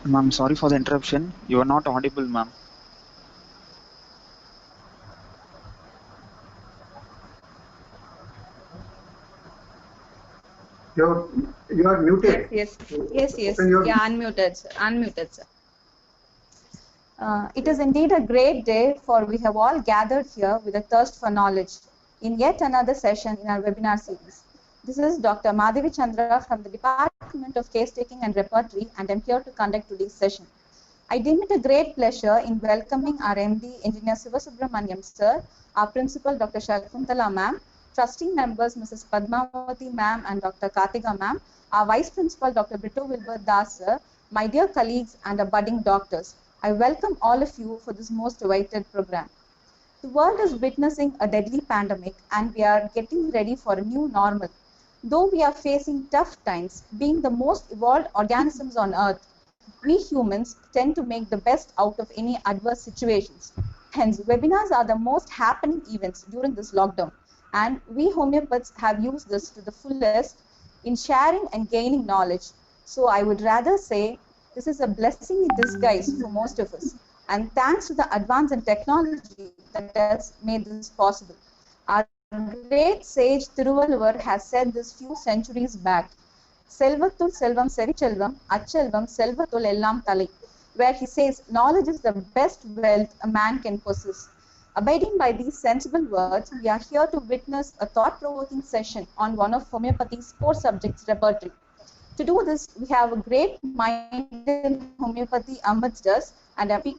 Ma'am, sorry for the interruption. You are not audible, ma'am. You are Yes, muted. yes, yes, yes. Open your. Yeah, unmuted, sir. Unmuted, sir. It is indeed a great day, for we have all gathered here with a thirst for knowledge in yet another session in our webinar series. This is Dr. Madhavi Chandra from the Department of Case Taking and Repertory, and I'm here to conduct today's session. I deem it a great pleasure in welcoming our MD, Engineer Sivasubramaniam sir, our Principal, Dr. Shakuntala ma'am, trustee members, Mrs. Padmavati ma'am and Dr. Kartika ma'am, our Vice Principal, Dr. Brito Wilbur Das sir, my dear colleagues and our budding doctors. I welcome all of you for this most awaited program. The world is witnessing a deadly pandemic and we are getting ready for a new normal. Though we are facing tough times, being the most evolved organisms on earth, we humans tend to make the best out of any adverse situations. Hence, webinars are the most happening events during this lockdown, and we homeopaths have used this to the fullest in sharing and gaining knowledge. So I would rather say this is a blessing in disguise for most of us, and thanks to the advance in technology that has made this possible. Our great sage Thiruvalluvar has said this few centuries back, Selvathul Selvam Sevichelvam, Achelvam Selvathul Ellam Thalai, where he says knowledge is the best wealth a man can possess. Abiding by these sensible words, we are here to witness a thought-provoking session on one of homeopathy's core subjects, repertory. To do this, we have a great mind in homeopathy amidst us, and our speaker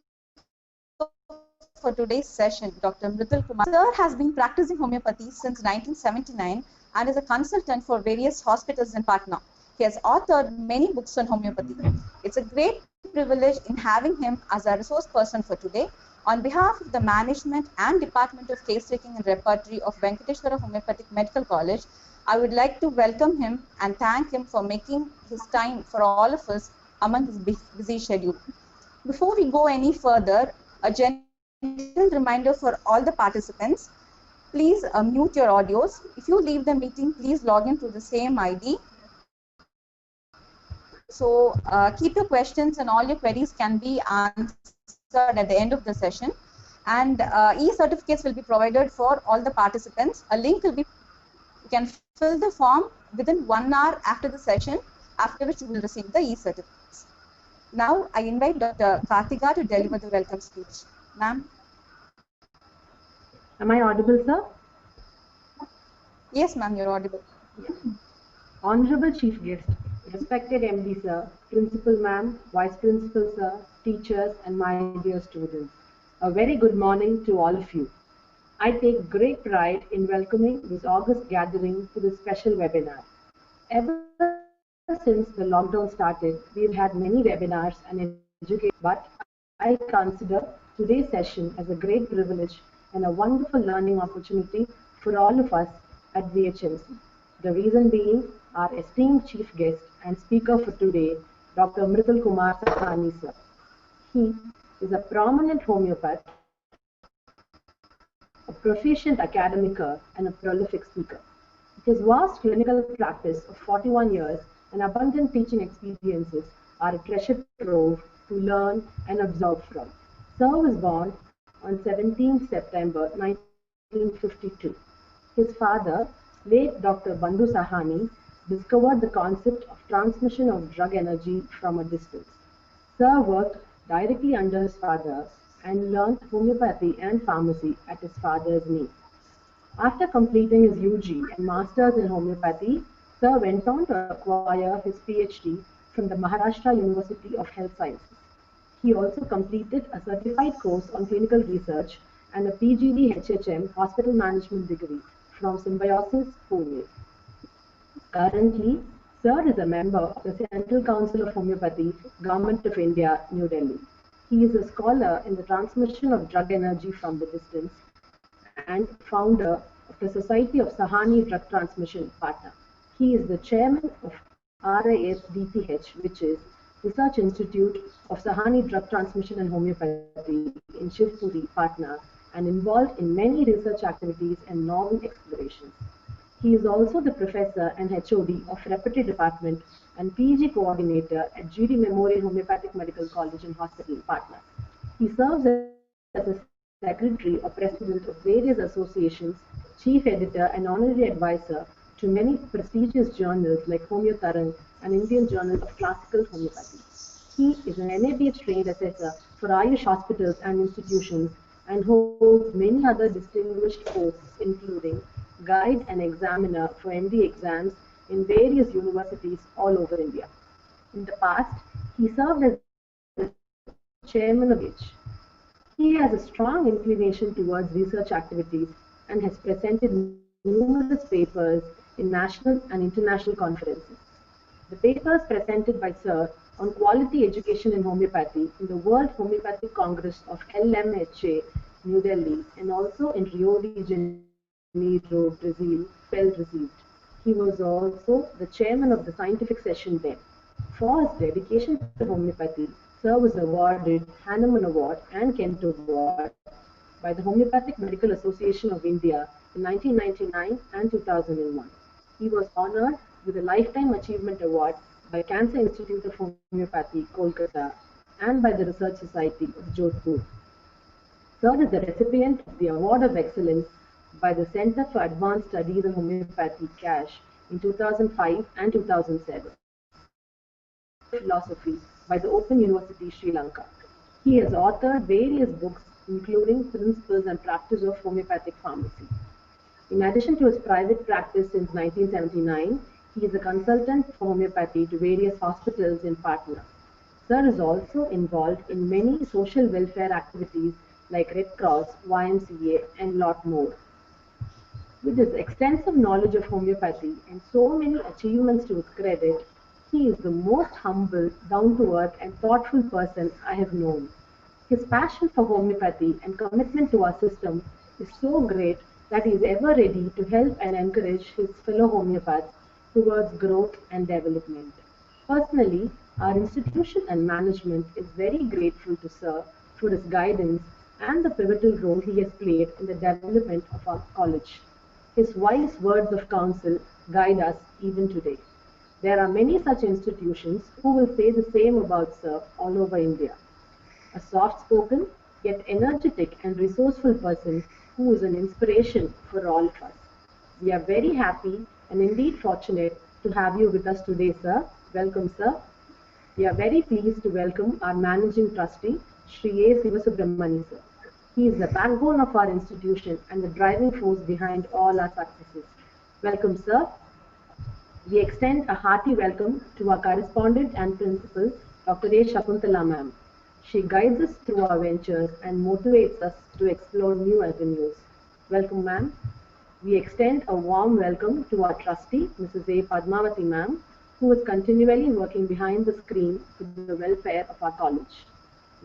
for today's session, Dr. Mritul Kumar. Sir has been practicing homeopathy since 1979 and is a consultant for various hospitals in Patna. He has authored many books on homeopathy. It's a great privilege in having him as a resource person for today. On behalf of the management and Department of Case Taking and Repertory of Venkateshwara Homeopathic Medical College, I would like to welcome him and thank him for making his time for all of us among his busy schedule. Before we go any further, a gentle reminder for all the participants, please mute your audios. If you leave the meeting, please log in to the same ID. So keep your questions and all your queries can be answered at the end of the session. And e-certificates will be provided for all the participants. A link will be, you can fill the form within 1 hour after the session, after which you will receive the e-certificates. Now I invite Dr. Kartika to deliver the welcome speech. Ma'am. Am I audible, sir? Yes, ma'am, you're audible. Honorable Chief Guest, respected MD sir, Principal ma'am, Vice Principal sir, teachers and my dear students. A very good morning to all of you. I take great pride in welcoming this August gathering to this special webinar. Ever since the lockdown started, we've had many webinars and education, but I consider today's session as a great privilege and a wonderful learning opportunity for all of us at VHMC. The reason being, our esteemed chief guest and speaker for today, Dr. Mritul Kumar Sahani sir. He is a prominent homeopath, a proficient academic, and a prolific speaker. His vast clinical practice of 41 years and abundant teaching experiences are a treasure trove to learn and absorb from. Sir was born on 17 September 1952. His father, late Dr. Bandhu Sahani, discovered the concept of transmission of drug energy from a distance. Sir worked directly under his father and learned homeopathy and pharmacy at his father's knee. After completing his UG and Masters in Homeopathy, Sir went on to acquire his PhD from the Maharashtra University of Health Sciences. He also completed a certified course on clinical research and a PGD HHM hospital management degree from Symbiosis, Pune. Currently, Sir is a member of the Central Council of Homeopathy, Government of India, New Delhi. He is a scholar in the transmission of drug energy from the distance and founder of the Society of Sahani Drug Transmission Partner. He is the chairman of RISDPH, which is Research Institute of Sahani Drug Transmission and Homeopathy in Shivpuri, Patna, and involved in many research activities and novel explorations. He is also the professor and HOD of Repertory Department and PG coordinator at GD Memorial Homeopathic Medical College and Hospital, Patna. He serves as a secretary or president of various associations, chief editor and honorary advisor to many prestigious journals like Homeotarang and Indian Journal of Classical Homeopathy. He is an NABH trained assessor for Ayush hospitals and institutions and holds many other distinguished posts including guide and examiner for MD exams in various universities all over India. In the past, he served as the chairman of NABH. He has a strong inclination towards research activities and has presented numerous papers in national and international conferences. The papers presented by Sir on quality education in homeopathy in the World Homeopathic Congress of LMHA, New Delhi, and also in Rio de Janeiro, Brazil, well received. He was also the chairman of the scientific session there. For his dedication to homeopathy, Sir was awarded Hahnemann Award and Kent Award by the Homeopathic Medical Association of India in 1999 and 2001. He was honored with a Lifetime Achievement Award by Cancer Institute of Homeopathy, Kolkata, and by the Research Society of Jodhpur. Sir is the recipient of the Award of Excellence by the Center for Advanced Studies in Homeopathy, CASH, in 2005 and 2007. Philosophy by the Open University, Sri Lanka. He has authored various books including Principles and Practice of Homeopathic Pharmacy. In addition to his private practice since 1979, he is a consultant for homeopathy to various hospitals in Patna. Sir is also involved in many social welfare activities like Red Cross, YMCA, and lot more. With his extensive knowledge of homeopathy and so many achievements to his credit, he is the most humble, down-to-earth, and thoughtful person I have known. His passion for homeopathy and commitment to our system is so great that he is ever ready to help and encourage his fellow homeopaths towards growth and development. Personally, our institution and management is very grateful to Sir for his guidance and the pivotal role he has played in the development of our college. His wise words of counsel guide us even today. There are many such institutions who will say the same about Sir all over India. A soft-spoken, yet energetic and resourceful person who is an inspiration for all of us. We are very happy and indeed fortunate to have you with us today, Sir. Welcome, Sir. We are very pleased to welcome our Managing Trustee, Shri A. Sivasubramani, Sir. He is the backbone of our institution and the driving force behind all our successes. Welcome, Sir. We extend a hearty welcome to our correspondent and principal, Dr. A. Shakuntala Ma'am. She guides us through our ventures and motivates us to explore new avenues. Welcome, ma'am. We extend a warm welcome to our trustee, Mrs. A. Padmavati Ma'am, who is continually working behind the screen for the welfare of our college.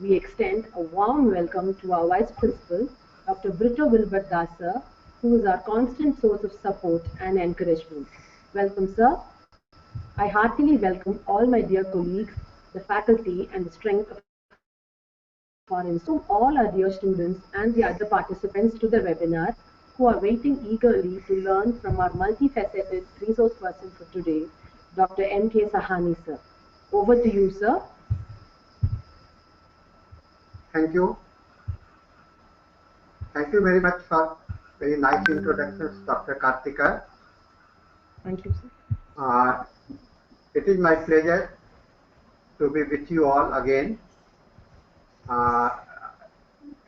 We extend a warm welcome to our Vice Principal, Dr. Brito Wilbert Das, sir, who is our constant source of support and encouragement. Welcome, sir. I heartily welcome all my dear colleagues, the faculty, and the strength of our institute, all our dear students and the other participants to the webinar who are waiting eagerly to learn from our multifaceted resource person for today, Dr. M.K. Sahani, sir. Over to you, sir. Thank you. Thank you very much for very nice introductions, Dr. Kartika. Thank you, sir. It is my pleasure to be with you all again.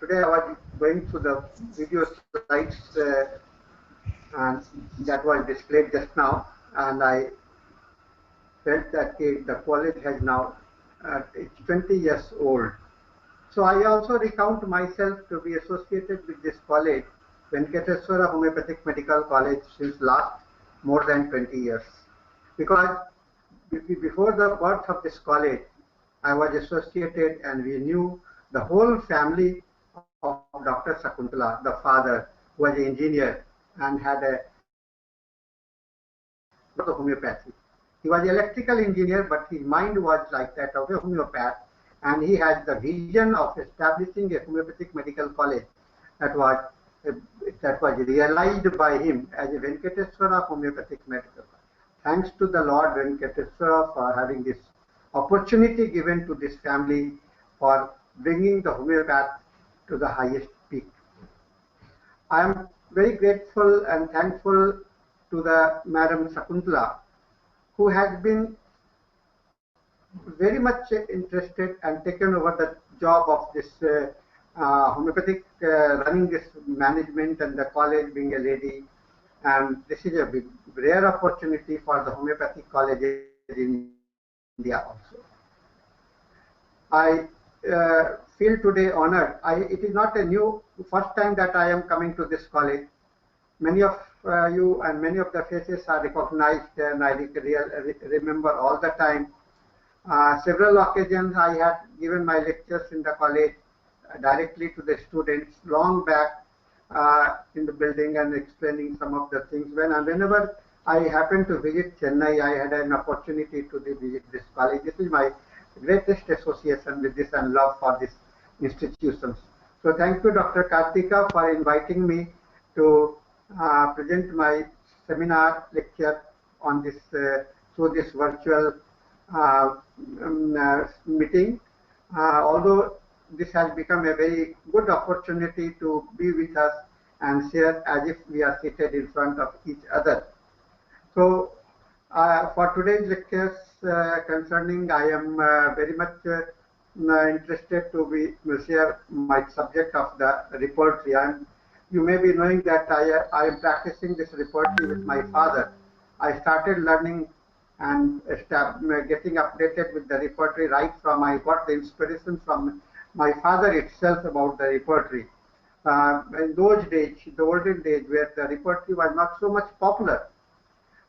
Today I was going through the video slides and that was displayed just now, and I felt that the college has now it's 20 years old. So I also recount myself to be associated with this college, Venkateswara Homeopathic Medical College, since last more than 20 years. Because before the birth of this college, I was associated and we knew the whole family of Dr. Shakuntala, the father, who was an engineer and had a homeopathy. He was an electrical engineer, but his mind was like that of a homeopath, and he had the vision of establishing a homeopathic medical college that was realized by him as a Venkateswara Homeopathic Medical College. thanks to the Lord Venkateswara for having this opportunity given to this family for bringing the homeopath to the highest peak. I am very grateful and thankful to the Madam Shakuntala, who has been very much interested and taken over the job of this homeopathic, running this management and the college, being a lady. And this is a big, rare opportunity for the homeopathic colleges in India also. I feel today honored. It is not a new first time that I am coming to this college. Many of you and many of the faces are recognized, and I remember all the time. Several occasions I had given my lectures in the college directly to the students long back in the building and explaining some of the things. Whenever I happened to visit Chennai, I had an opportunity to visit this college. This is my greatest association with this and love for these institutions. So thank you, Dr. Kartika, for inviting me to present my seminar lecture on this through this virtual meeting. Although this has become a very good opportunity to be with us and share as if we are seated in front of each other. So for today's lectures concerning, I am very much interested to share my subject of the repertory. You may be knowing that I am practicing this repertory with my father. I started learning and getting updated with the repertory right from, I got the inspiration from my father itself about the repertory. In those days, the olden days, where the repertory was not so much popular,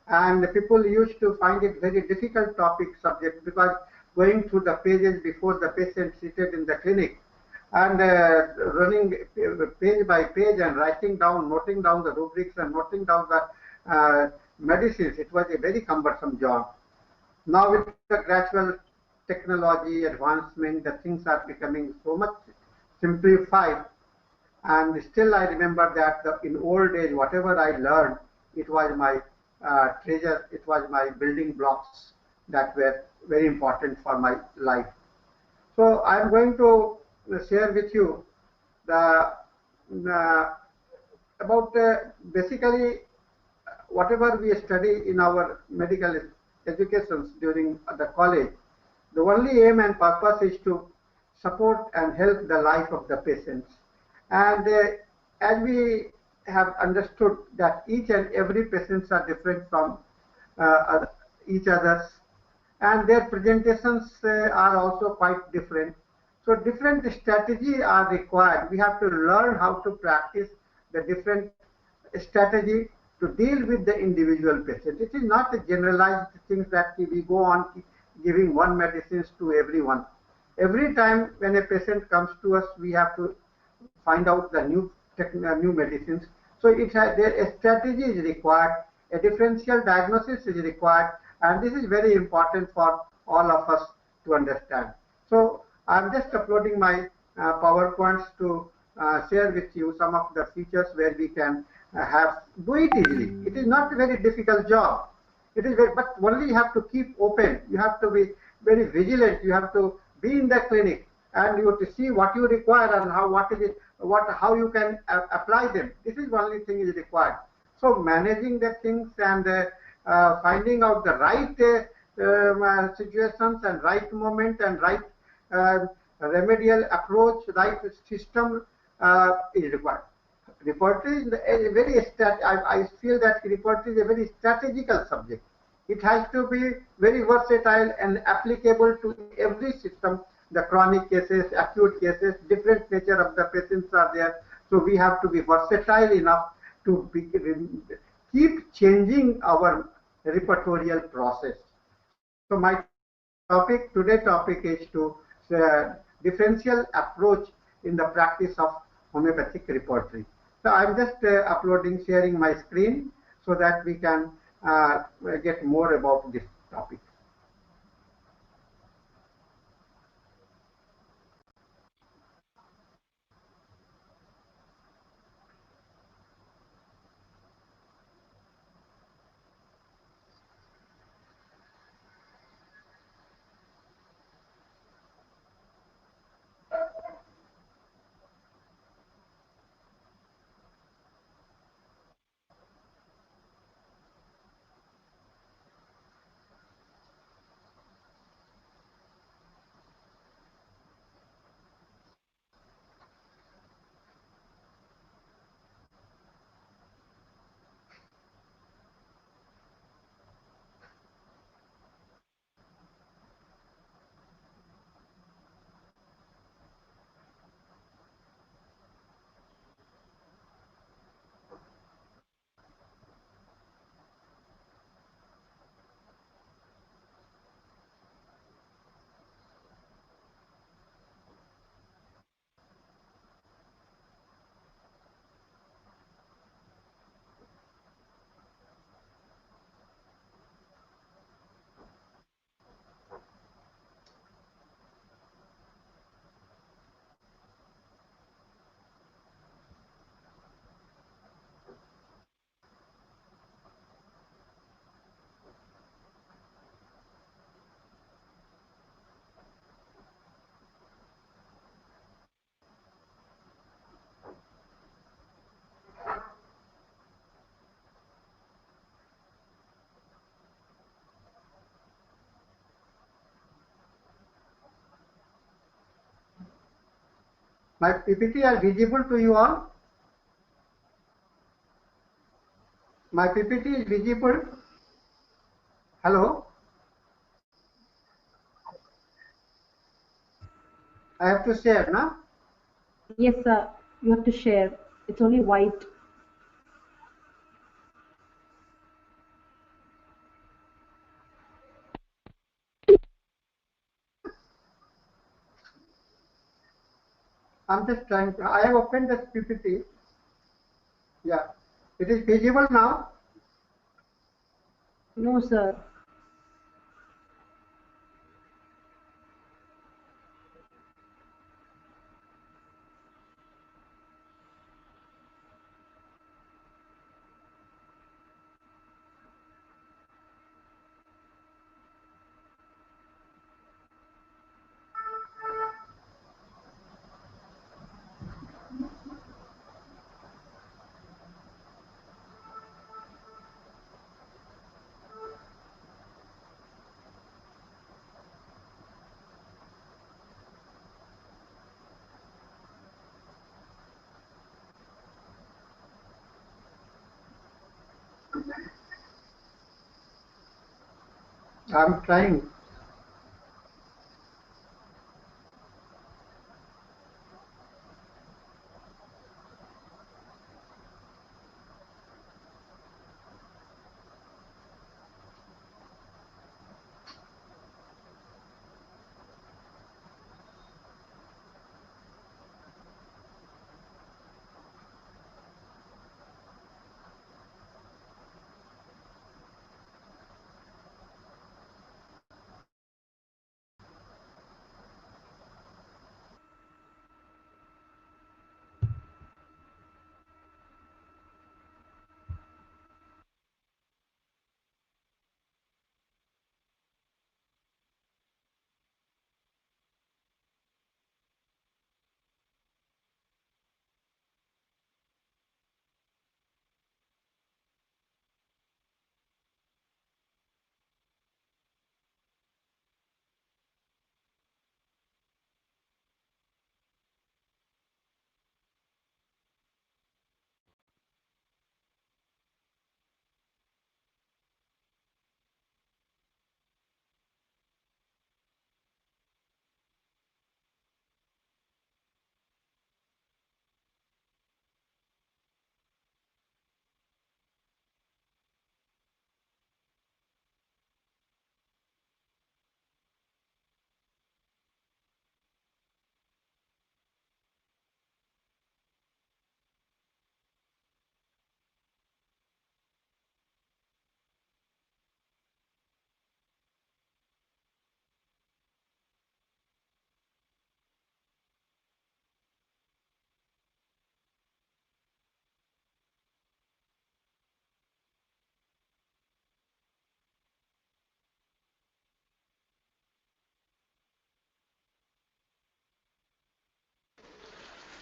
and people used to find it very difficult subject, because going through the pages before the patient seated in the clinic and running page by page and writing down, noting down the rubrics and noting down the medicines, it was a very cumbersome job. Now with the gradual technology advancement, the things are becoming so much simplified. And still I remember that in old days, whatever I learned, it was my treasure, it was my building blocks that were very important for my life. So I'm going to share with you the about basically whatever we study in our medical educations during the college. The only aim and purpose is to support and help the life of the patients. And as we have understood that each and every patients are different from each others, and their presentations are also quite different. So different strategies are required. We have to learn how to practice the different strategy to deal with the individual patient. It is not a generalized thing that we go on giving one medicines to everyone. Every time when a patient comes to us, we have to find out the new medicines. So a strategy is required, a differential diagnosis is required, and this is very important for all of us to understand. So I'm just uploading my PowerPoints to share with you some of the features where we can do it easily. It is not a very difficult job. It is but only you have to keep open. You have to be very vigilant. You have to be in the clinic, and you have to see what you require and how you can apply them. This is only thing is required. So managing the things and finding out the right situations and right moment and right remedial approach, right system is required. Repertory is a very I feel that repertory is a very strategical subject. It has to be very versatile and applicable to every system. The chronic cases, acute cases, different nature of the patients are there. So we have to be versatile enough to keep changing our repertorial process. So my today's topic is to differential approach in the practice of homeopathic repertory. So I'm just sharing my screen so that we can get more about this topic. My PPT are visible to you all? My PPT is visible? Hello? I have to share, no? Yes, sir. You have to share. It's only white. I'm just trying to, I have opened the PPT. Yeah. It is visible now? No, sir. I'm trying.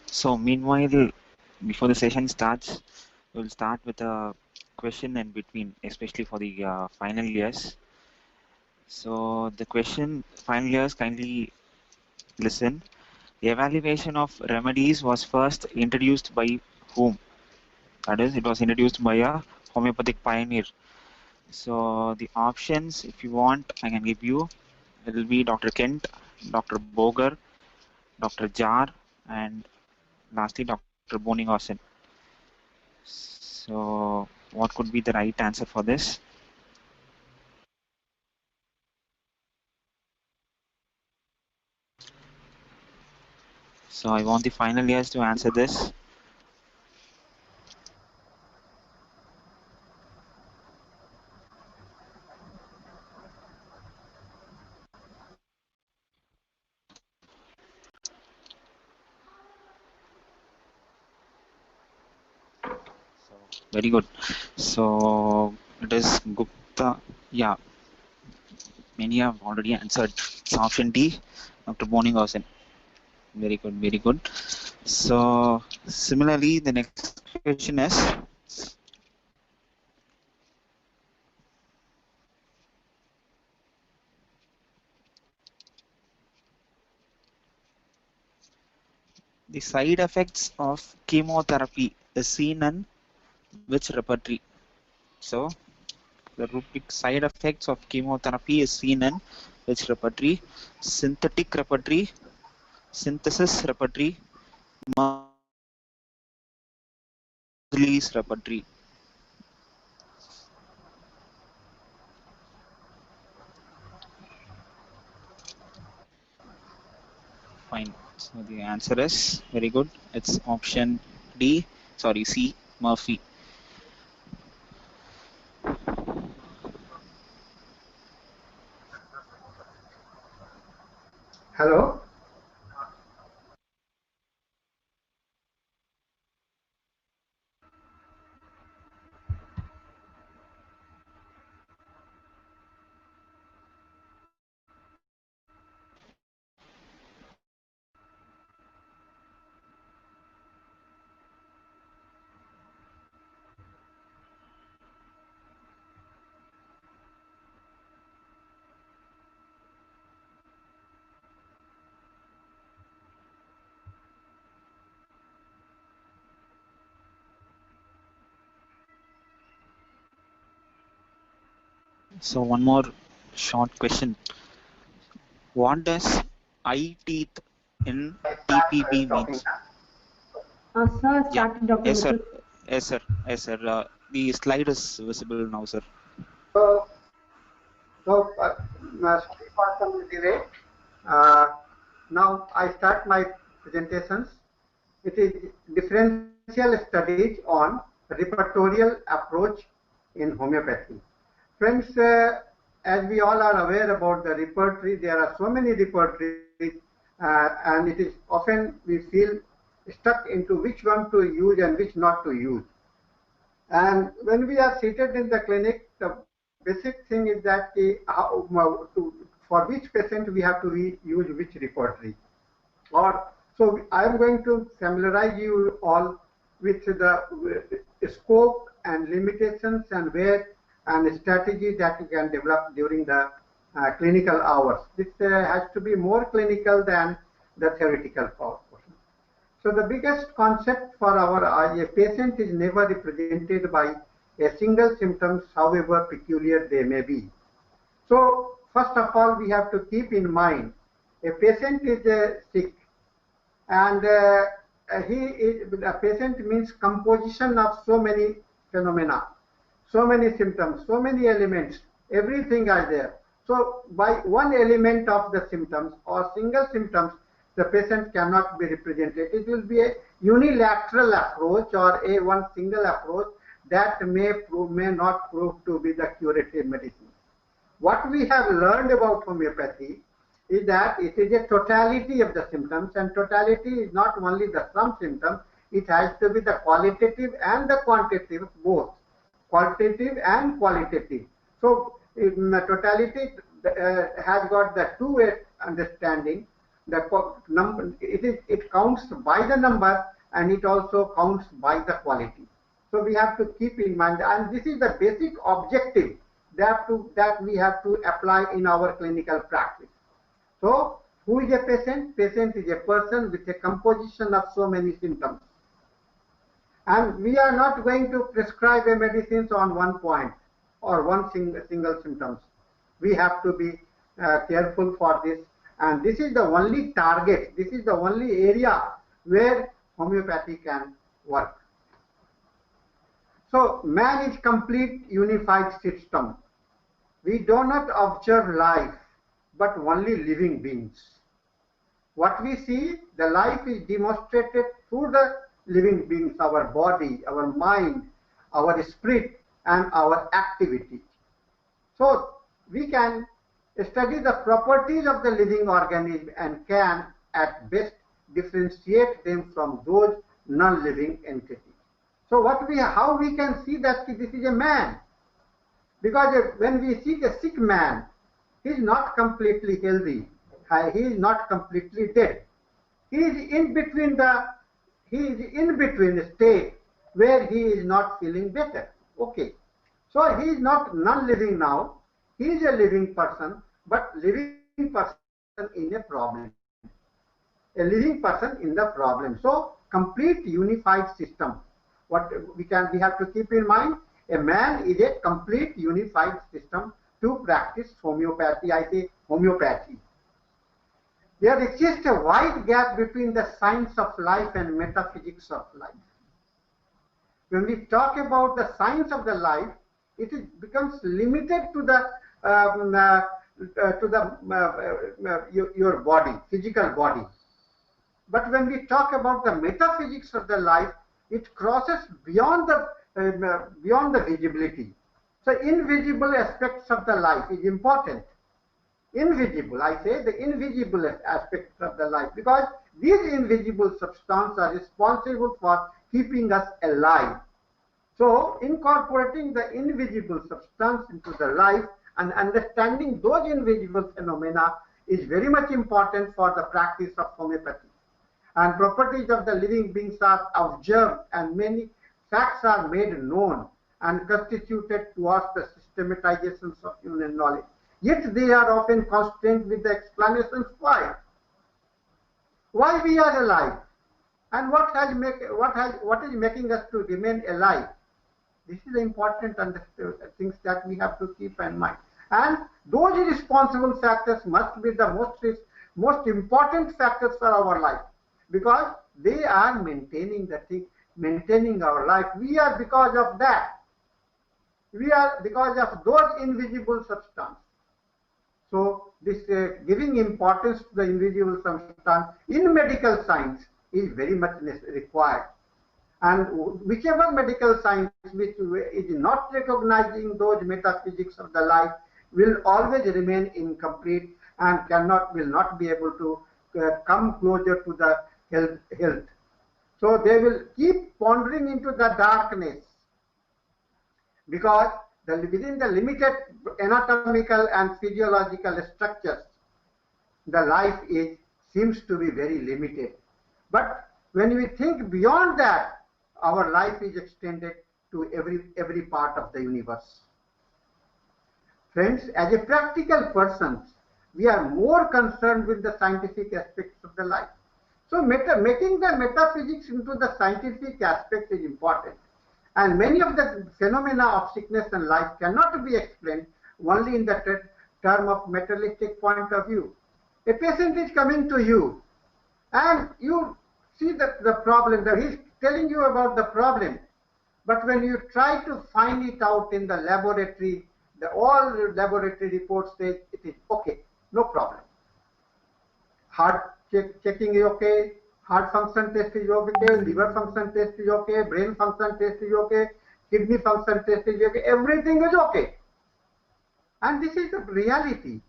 So meanwhile, before the session starts, we'll start with a question in between, especially for the final years. So the question, final years, kindly listen. The evaluation of remedies was first introduced by whom? That is, it was introduced by a homeopathic pioneer. So the options, if you want, I can give you. It will be Dr. Kent, Dr. Boger, Dr. Jar, and lastly Dr. Boninghassen. So what could be the right answer for this? So I want the final years to answer this. Very good. So it is Gupta. Yeah, many have already answered. It's option D, Dr. Boninghassen. Very good, very good. So similarly, the next question is, The side effects of chemotherapy is seen in which repertory? So the rubric side effects of chemotherapy is seen in which repertory? Synthetic repertory, synthesis repertory, release repertory. Fine. So the answer is very good. It's option D. Sorry, C. Murphy. Hello? So one more short question. What does eye teeth in TPB means? Sir, Yeah. started Dr. Yes, sir. Mittal. Yes, sir. Yes, sir. The slide is visible now, sir. So, Sripasam, now I start my presentations. It is differential studies on repertorial approach in homeopathy. Friends, as we all are aware about the repertory, there are so many repertories, and it is often we feel stuck into which one to use and which not to use. And when we are seated in the clinic, the basic thing is that for which patient we have to use which repertory. So I am going to familiarize you all with the scope and limitations and where and strategy that you can develop during the clinical hours. This has to be more clinical than the theoretical portion. So the biggest concept for our a patient is never represented by a single symptoms, however peculiar they may be. So first of all, we have to keep in mind a patient is sick, and a patient means composition of so many phenomena, so many symptoms, so many elements, everything is there. So by one element of the symptoms or single symptoms, the patient cannot be represented. It will be a unilateral approach or a one single approach that may not prove to be the curative medicine. What we have learned about homeopathy is that it is a totality of the symptoms, and totality is not only the some symptoms, it has to be the qualitative and the quantitative both, qualitative and qualitative. So in the totality has got the two-way understanding. The number it counts by the number and it also counts by the quality. So we have to keep in mind, and this is the basic objective that we have to apply in our clinical practice. So who is a patient? Patient is a person with a composition of so many symptoms. And we are not going to prescribe a medicines on one point or one single symptoms. We have to be careful for this. And this is the only target, this is the only area where homeopathy can work. So man is complete unified system. We do not observe life, but only living beings. What we see, the life is demonstrated through the living beings, our body, our mind, our spirit, and our activity. So we can study the properties of the living organism and can at best differentiate them from those non-living entities. So how we can see that this is a man? Because when we see the sick man, he is not completely healthy. He is not completely dead. He is in between the state where he is not feeling better. Okay. So he is not non-living now. He is a living person, but living person in a problem. a living person in the problem. So complete unified system. What we have to keep in mind, a man is a complete unified system to practice homeopathy. I say homeopathy. There exists a wide gap between the science of life and metaphysics of life. When we talk about the science of the life, becomes limited to the your body, physical body. But when we talk about the metaphysics of the life, it crosses beyond the visibility. So invisible aspects of the life is important. Invisible, I say the invisible aspects of the life, because these invisible substances are responsible for keeping us alive. So incorporating the invisible substance into the life and understanding those invisible phenomena is very much important for the practice of homeopathy. And properties of the living beings are observed, and many facts are made known and constituted towards the systematizations of human knowledge. Yet they are often constrained with the explanations why we are alive, and what is making us to remain alive. This is the important things that we have to keep in mind. And those responsible factors must be the most important factors for our life, because they are maintaining our life. We are because of that. We are because of those invisible substances. So this giving importance to the invisible substance in medical science is very much required. And whichever medical science which is not recognizing those metaphysics of the life will always remain incomplete and will not be able to come closer to the health. So they will keep pondering into the darkness, because within the limited anatomical and physiological structures, the life seems to be very limited. But when we think beyond that, our life is extended to every part of the universe. Friends, as a practical person, we are more concerned with the scientific aspects of the life. So making the metaphysics into the scientific aspect is important. And many of the phenomena of sickness and life cannot be explained only in the term of materialistic point of view. A patient is coming to you, and you see the problem, he's telling you about the problem. But when you try to find it out in the laboratory, all laboratory reports say it is okay, no problem. Heart checking is okay, heart function test is okay, liver function test is okay, brain function test is okay, kidney function test is okay, everything is okay. And this is the reality.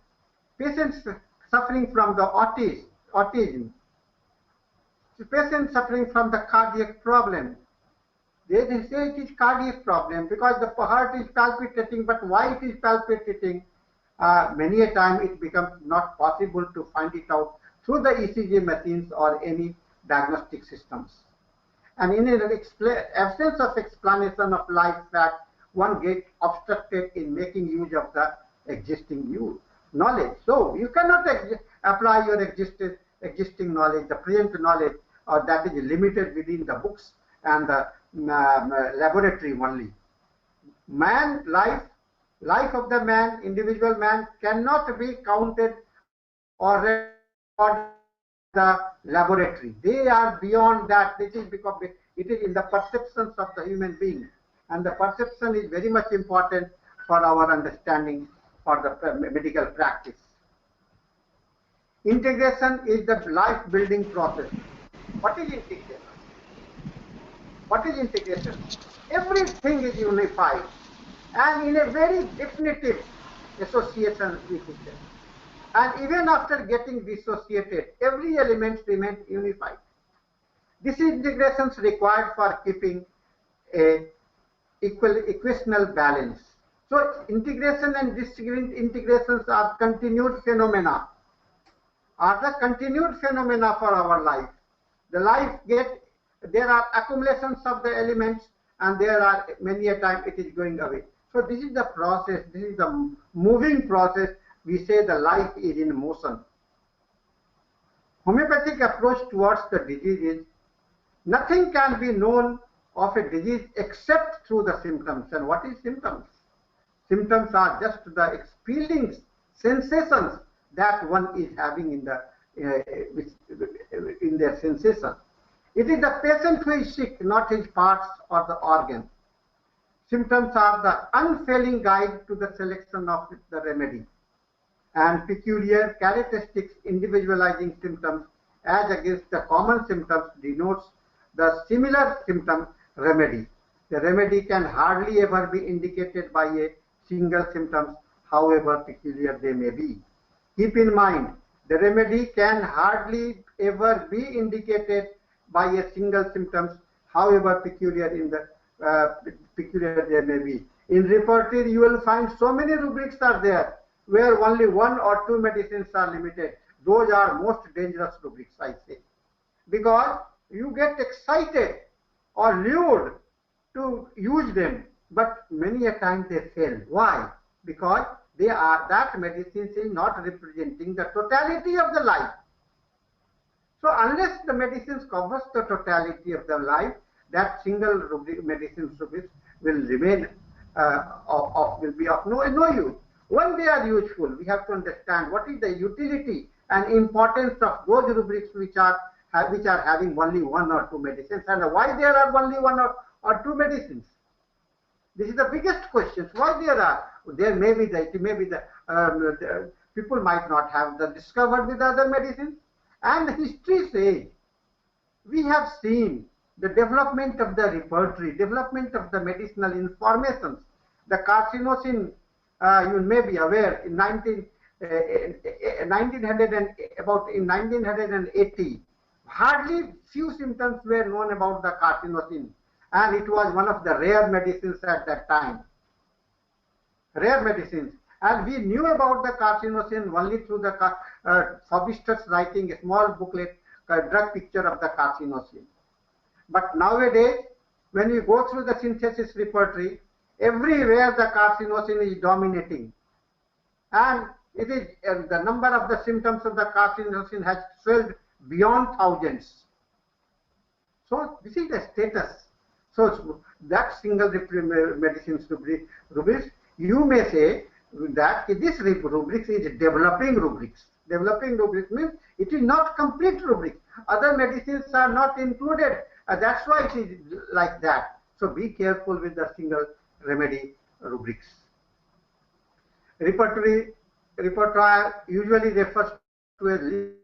Patients suffering from the autism, patients suffering from the cardiac problem, they say it is cardiac problem because the heart is palpitating, but why it is palpitating? Many a time it becomes not possible to find it out through the ECG machines or any diagnostic systems. And in an absence of explanation of life fact, one gets obstructed in making use of the existing knowledge. So you cannot apply your existing knowledge, the present knowledge, or that is limited within the books and the laboratory only. Life of the man, individual man, cannot be counted or recorded in the laboratory. They are beyond that. This is because it is in the perceptions of the human being, and the perception is very much important for our understanding for the medical practice. Integration is the life building process. What is integration? What is integration? Everything is unified and in a very definitive association with each other. And even after getting dissociated, every element remains unified. This integration is required for keeping a equational balance. So integration and discrete integrations are continued phenomena. Are the continued phenomena for our life. The life there are accumulations of the elements, and there are many a time it is going away. So this is the process, this is the moving process. We say the life is in motion. homeopathic approach towards the disease is nothing can be known of a disease except through the symptoms. And what is symptoms? Symptoms are just the feelings, sensations that one is having in their sensation. It is the patient who is sick, not his parts or the organ. Symptoms are the unfailing guide to the selection of the remedy, and peculiar characteristics individualizing symptoms as against the common symptoms denotes the similar symptom remedy. The remedy can hardly ever be indicated by a single symptom, however peculiar they may be. Keep in mind, the remedy can hardly ever be indicated by a single symptom, however peculiar peculiar they may be. In repertory, you will find so many rubrics are there where only one or two medicines are limited. Those are most dangerous rubrics, I say, because you get excited or lured to use them, but many a time they fail. Why? Because that medicine is not representing the totality of the life. So unless the medicines covers the totality of the life, that single medicine rubric will remain will be of no use. When they are useful, we have to understand what is the utility and importance of those rubrics which are having only one or two medicines, and why there are only one or two medicines. This is the biggest question. Why there may be the people might not have discovered with other medicines, and history says we have seen the development of the repertory, development of the medicinal informations. The carcinosin, you may be aware, in 1980, hardly few symptoms were known about the carcinosin, and it was one of the rare medicines at that time. Rare medicines. And we knew about the carcinosin only through the Faubistus writing a small booklet, a drug picture of the carcinosin. But nowadays, when we go through the synthesis repertory, everywhere the carcinosin is dominating. And it is the number of the symptoms of the carcinosin has swelled beyond thousands. So this is the status. So that single medicines rubrics, you may say that this rubrics is developing rubrics. Developing rubrics means it is not complete rubric. Other medicines are not included. That's why it is like that. So be careful with the single remedy rubrics. Repertoire usually refers to a list.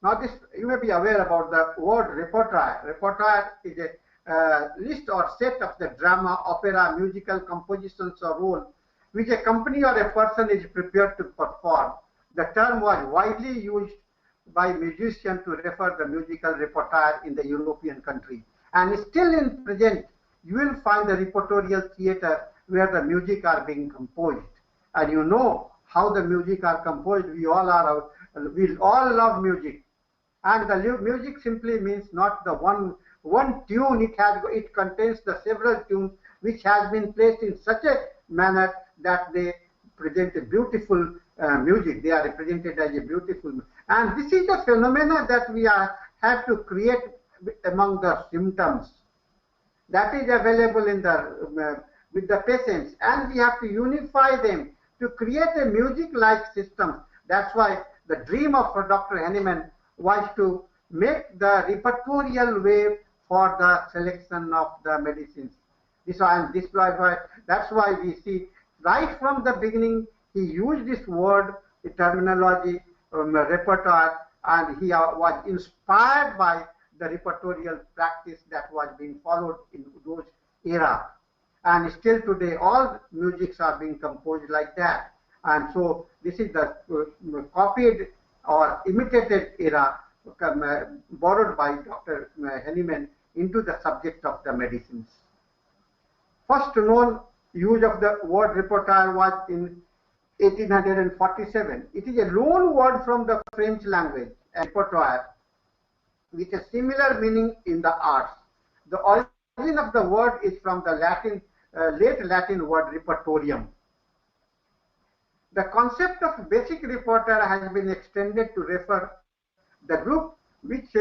Now this, you may be aware about the word repertoire. Repertoire is a list or set of the drama, opera, musical compositions or role which a company or a person is prepared to perform. The term was widely used by musicians to refer the musical repertoire in the European country. And still in present, you will find the repertorial theater where the music are being composed. And you know how the music are composed. We all love music. And the music simply means not the one tune. It contains the several tunes which has been placed in such a manner that they present a beautiful music. They are represented as a beautiful. And this is the phenomena that we have to create among the symptoms that is available in with the patients, and we have to unify them to create a music-like system. That's why the dream of Dr. Hahnemann was to make the repertorial way for the selection of the medicines. That's why we see right from the beginning he used this word, the terminology, repertoire, and he was inspired by the repertorial practice that was being followed in those era. And still today, all musics are being composed like that. And so this is the copied or imitated era borrowed by Dr. Hahnemann into the subject of the medicines. First known use of the word repertoire was in 1847. It is a loan word from the French language, repertoire, with a similar meaning in the arts. The origin of the word is from the late Latin word repertorium. The concept of basic repertoire has been extended to refer the group which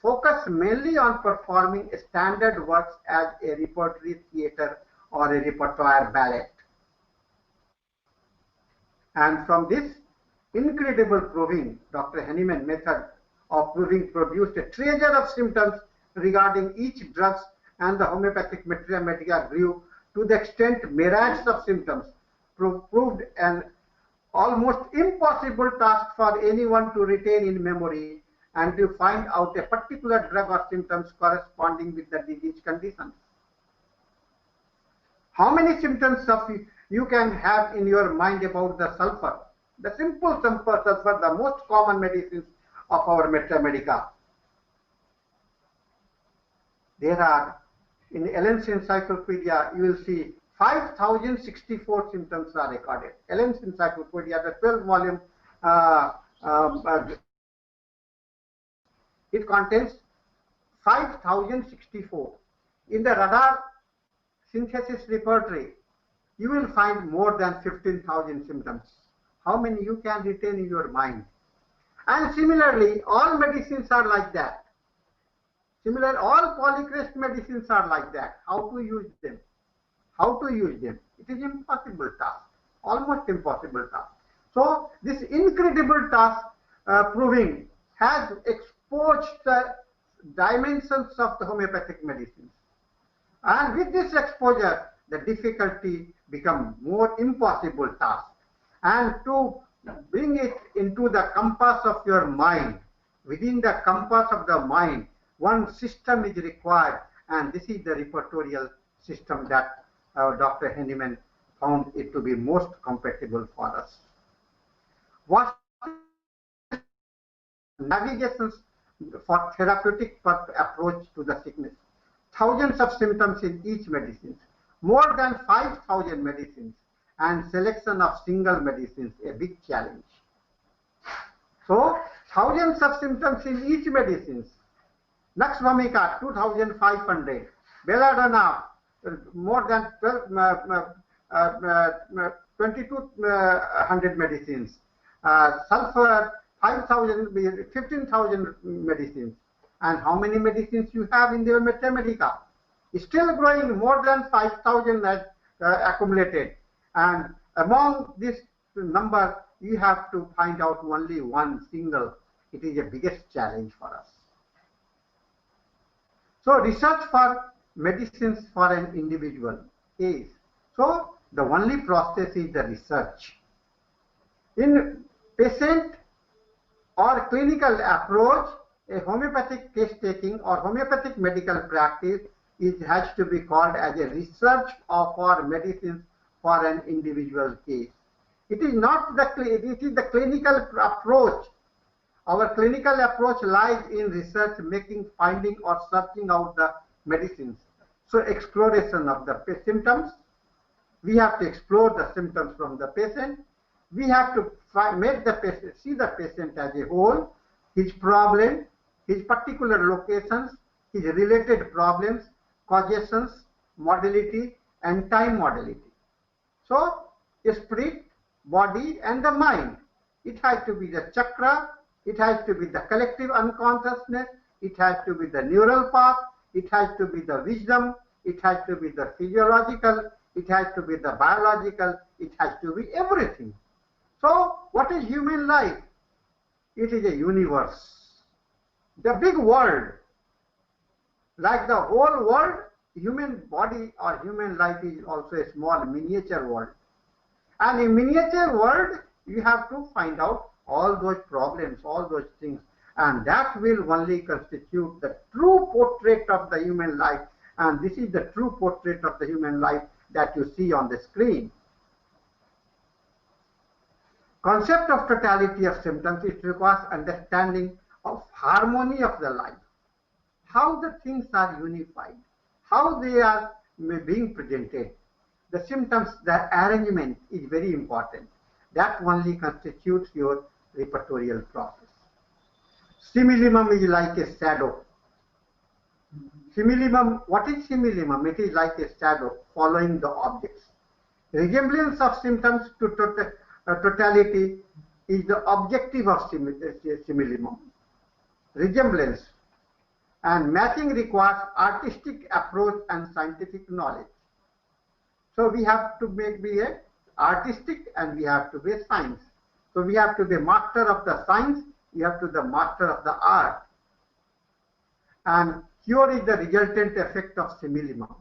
focus mainly on performing standard works as a repertory theatre or a repertoire ballet. And from this incredible proving, Dr. Henneman method of proving produced a treasure of symptoms regarding each drugs, and the homeopathic medica grew to the extent myriads of symptoms proved an almost impossible task for anyone to retain in memory and to find out a particular drug or symptoms corresponding with the disease conditions. How many symptoms of you can have in your mind about the sulfur? The simple sulfur, the most common medicines of our medica. There are, in Allen's Encyclopedia, you will see 5,064 symptoms are recorded. Allen's Encyclopedia, the 12th volume, it contains 5,064. In the radar synthesis repertory, you will find more than 15,000 symptoms. How many you can retain in your mind? And similarly, all medicines are like that. Similarly, all polycrest medicines are like that. How to use them? How to use them? It is impossible task, almost impossible task. So this incredible task proving has exposed the dimensions of the homeopathic medicines. And with this exposure, the difficulty become more impossible task. And to bring it into the compass of your mind, within the compass of the mind, one system is required, and this is the repertorial system that Dr. Henneman found it to be most compatible for us. What navigations for therapeutic approach to the sickness? Thousands of symptoms in each medicine, more than 5,000 medicines, and selection of single medicines, a big challenge. So, thousands of symptoms in each medicines. Nux vomica, 2,500. Belladonna, more than 2,200 medicines. Sulfur, 5,000, 15,000 medicines. And how many medicines you have in your medica? Still growing, more than 5,000 accumulated. And among this number, you have to find out only one single. It is the biggest challenge for us. So research for medicines for an individual is, so the only process is the research. In patient or clinical approach, a homeopathic case taking or homeopathic medical practice has to be called as a research for medicines for an individual case. It is not the, it is the clinical approach. Our clinical approach lies in research, making, finding or searching out the medicines. So exploration of the symptoms, we have to explore the symptoms from the patient. We have to make the patient, see the patient as a whole, his problem, his particular locations, his related problems, causations, modality, and time modality. So, spirit, body, and the mind. It has to be the chakra, it has to be the collective unconsciousness, it has to be the neural path, it has to be the wisdom, it has to be the physiological, it has to be the biological, it has to be everything. So, what is human life? It is a universe. The big world, like the whole world, human body or human life is also a small miniature world. And in miniature world, you have to find out all those problems, all those things, and that will only constitute the true portrait of the human life. And this is the true portrait of the human life that you see on the screen. Concept of totality of symptoms, it requires understanding of harmony of the life, how the things are unified, how they are being presented. The symptoms, the arrangement is very important. That only constitutes your repertorial process. Similimum is like a shadow. Similimum, what is similimum? It is like a shadow following the objects. Resemblance of symptoms to totality is the objective of simillimum. Resemblance and matching requires artistic approach and scientific knowledge. So we have to be a artistic and we have to be a science. So we have to be master of the science, we have to be the master of the art. And cure is the resultant effect of simillimum.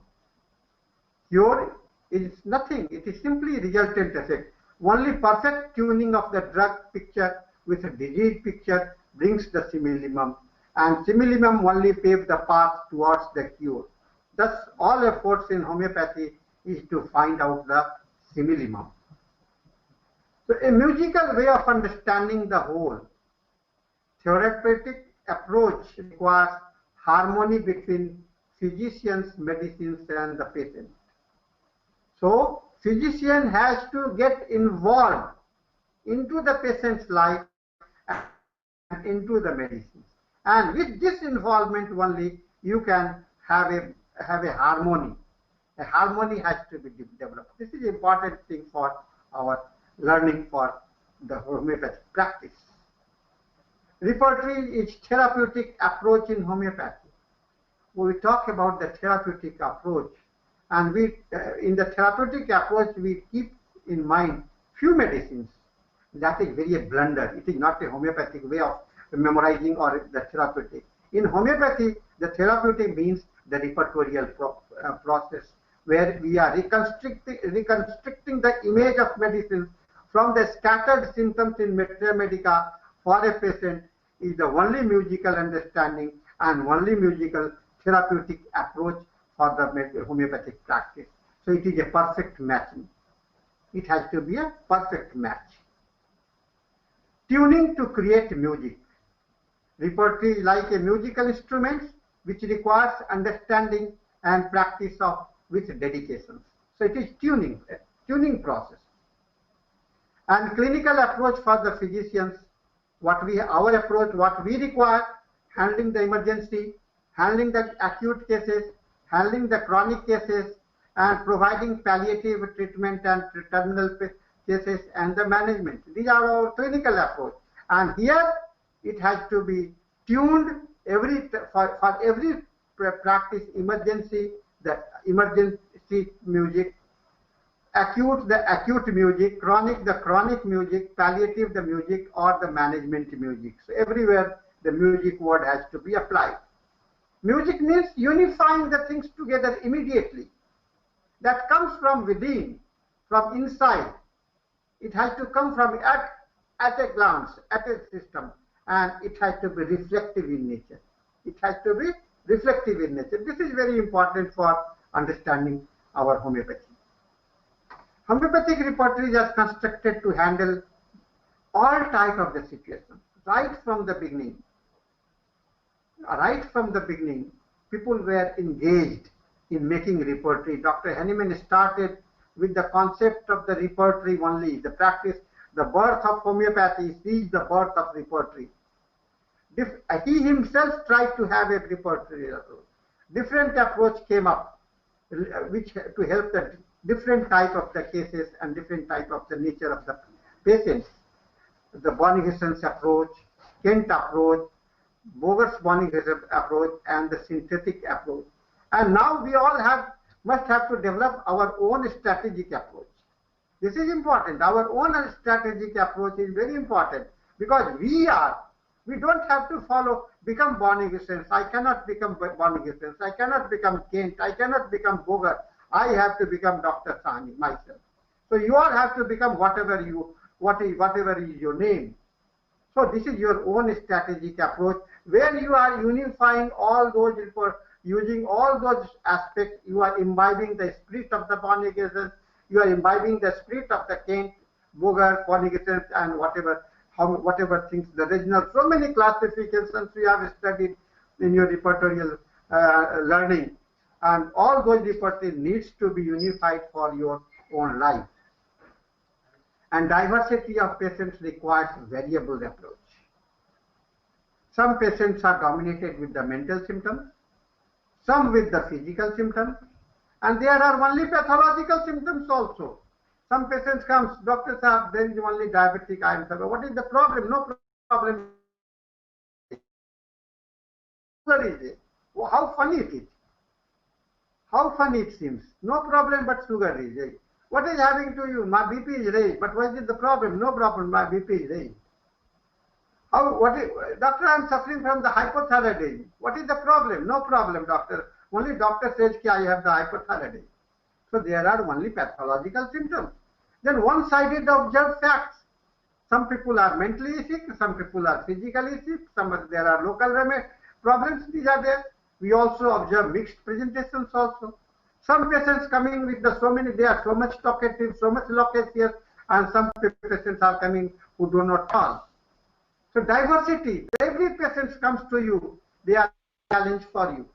Cure is nothing, it is simply resultant effect. Only perfect tuning of the drug picture with a disease picture brings the simillimum, and simillimum only paves the path towards the cure. Thus, all efforts in homeopathy is to find out the simillimum. So, a musical way of understanding the whole. Therapeutic approach requires harmony between physicians, medicines, and the patient. So, physician has to get involved into the patient's life and into the medicines. And with this involvement only, you can have a harmony. A harmony has to be developed. This is an important thing for our learning for the homeopathic practice. Repertory is therapeutic approach in homeopathy. We talk about the therapeutic approach, and in the therapeutic approach we keep in mind few medicines. That is very a blunder. It is not a homeopathic way of memorizing or the therapeutic. In homeopathy, the therapeutic means the repertorial process, where we are reconstructing the image of medicine from the scattered symptoms in Materia Medica for a patient is the only musical understanding and only musical therapeutic approach for the homeopathic practice. So it is a perfect matching. It has to be a perfect match. Tuning to create music. Repertory is like a musical instrument which requires understanding and practice of with dedication. So it is tuning process. And clinical approach for the physicians, our approach, what we require, handling the emergency, handling the acute cases, handling the chronic cases, and providing palliative treatment and terminal cases and the management. These are our clinical approach. And here it has to be tuned for every practice, emergency, the emergency music, acute, the acute music, chronic, the chronic music, palliative, the music, or the management music. So everywhere the music word has to be applied. Music means unifying the things together immediately. That comes from within, from inside. It has to come from at a glance, at a system, and it has to be reflective in nature. It has to be reflective in nature. This is very important for understanding our homeopathy. Homeopathic repertories are constructed to handle all type of the situations, right from the beginning. Right from the beginning, people were engaged in making repertory. Dr. Hahnemann started with the concept of the repertory only, the practice, the birth of homeopathy is the birth of repertory. He himself tried to have a repertory approach. Different approach came up, which to help the different type of the cases and different type of the nature of the patients. The Bonnie-Hessens approach, Kent approach, Boger's Bonnie-Hessens approach, and the synthetic approach. And now we all must have to develop our own strategic approach. This is important. Our own strategic approach is very important because we don't have to become Bonnie-Hessens. I cannot become Bonnie-Hessens. I cannot become Kent. I cannot become Boger. I have to become Dr. Sahni myself. So you all have to become whatever is your name. So this is your own strategic approach where you are unifying all those using all those aspects. You are imbibing the spirit of the Bonnie-Hessens. You are imbibing the spirit of the Kent, Boger, Bonnie-Hessens, and whatever things, the regional, so many classifications we have studied in your repertorial learning. And all those repertories needs to be unified for your own life. And diversity of patients requires variable approach. Some patients are dominated with the mental symptoms, some with the physical symptoms, and there are only pathological symptoms also. Some patients comes, doctor said, there is only diabetic, I am sorry. What is the problem? No problem. Sugar is it? Oh, how funny it is. How funny it seems. No problem, but sugar is it. What is happening to you? My BP is raised. But what is the problem? No problem, my BP is raised. Doctor, I am suffering from the hypothyroidism. What is the problem? No problem, doctor. Only doctor says that I have the hypothyroidism. So there are only pathological symptoms. Then one-sided observed facts. Some people are mentally sick, some people are physically sick, there are local problems, these are there. We also observe mixed presentations also. Some patients coming with they are so much talkative, so much loquacious, and some patients are coming who do not talk. So diversity, every patient comes to you, they are a challenge for you.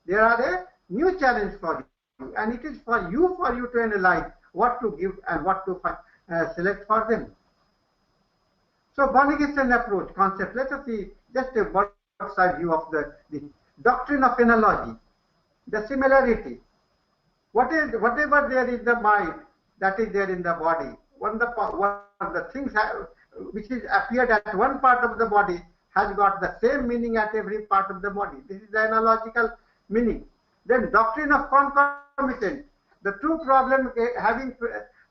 They are a new challenge for you, and it is for you to analyze what to give and what to select for them. So Bonnigesson approach concept, let us see just a bird's eye view of the doctrine of analogy, the similarity. Whatever there is the mind, that is there in the body. One of the things which is appeared at one part of the body has got the same meaning at every part of the body. This is the analogical meaning. Then doctrine of concomitant, the two problems having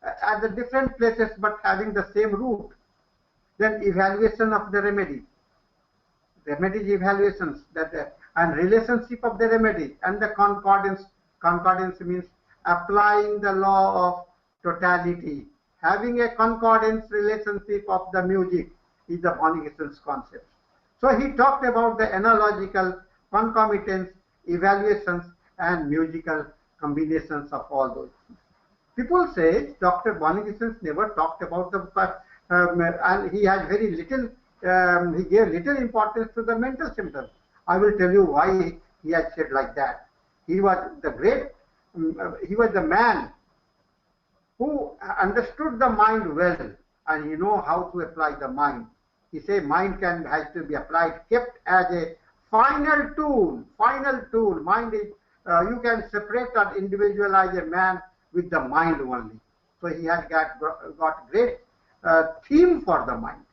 at the different places but having the same root. Then evaluation of the remedy, remedies evaluations, and relationship of the remedy, and the concordance. Concordance means applying the law of totality. Having a concordance relationship of the music is the Bonnigesson's concept. So he talked about the analogical concomitance, evaluations, and musical combinations of all those things. People say Dr. Bonnigesson never talked about and he had very little, he gave little importance to the mental symptoms. I will tell you why he had said like that. He was the man who understood the mind well, and he know how to apply the mind. He said mind has to be applied, kept as a final tool. Mind is, you can separate or individualize a man with the mind only. So he had got great theme for the mind.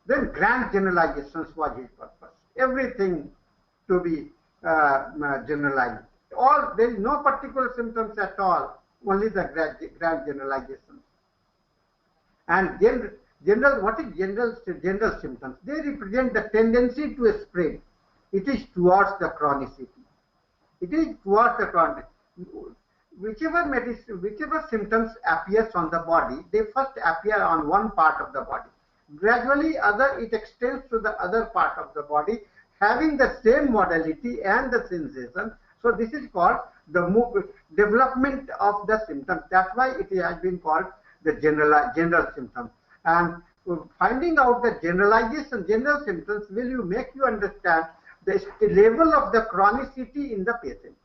Then grand generalizations was his purpose. Everything to be generalized. There is no particular symptoms at all, only the grand generalizations. And what is general symptoms? They represent the tendency to spread. It is towards the chronicity. It is towards the chronicity. Whichever symptoms appears on the body, they first appear on one part of the body. Gradually, it extends to the other part of the body, having the same modality and the sensation. So this is called the development of the symptoms. That's why it has been called the general symptoms. And finding out the general symptoms will make you understand the level of the chronicity in the patient.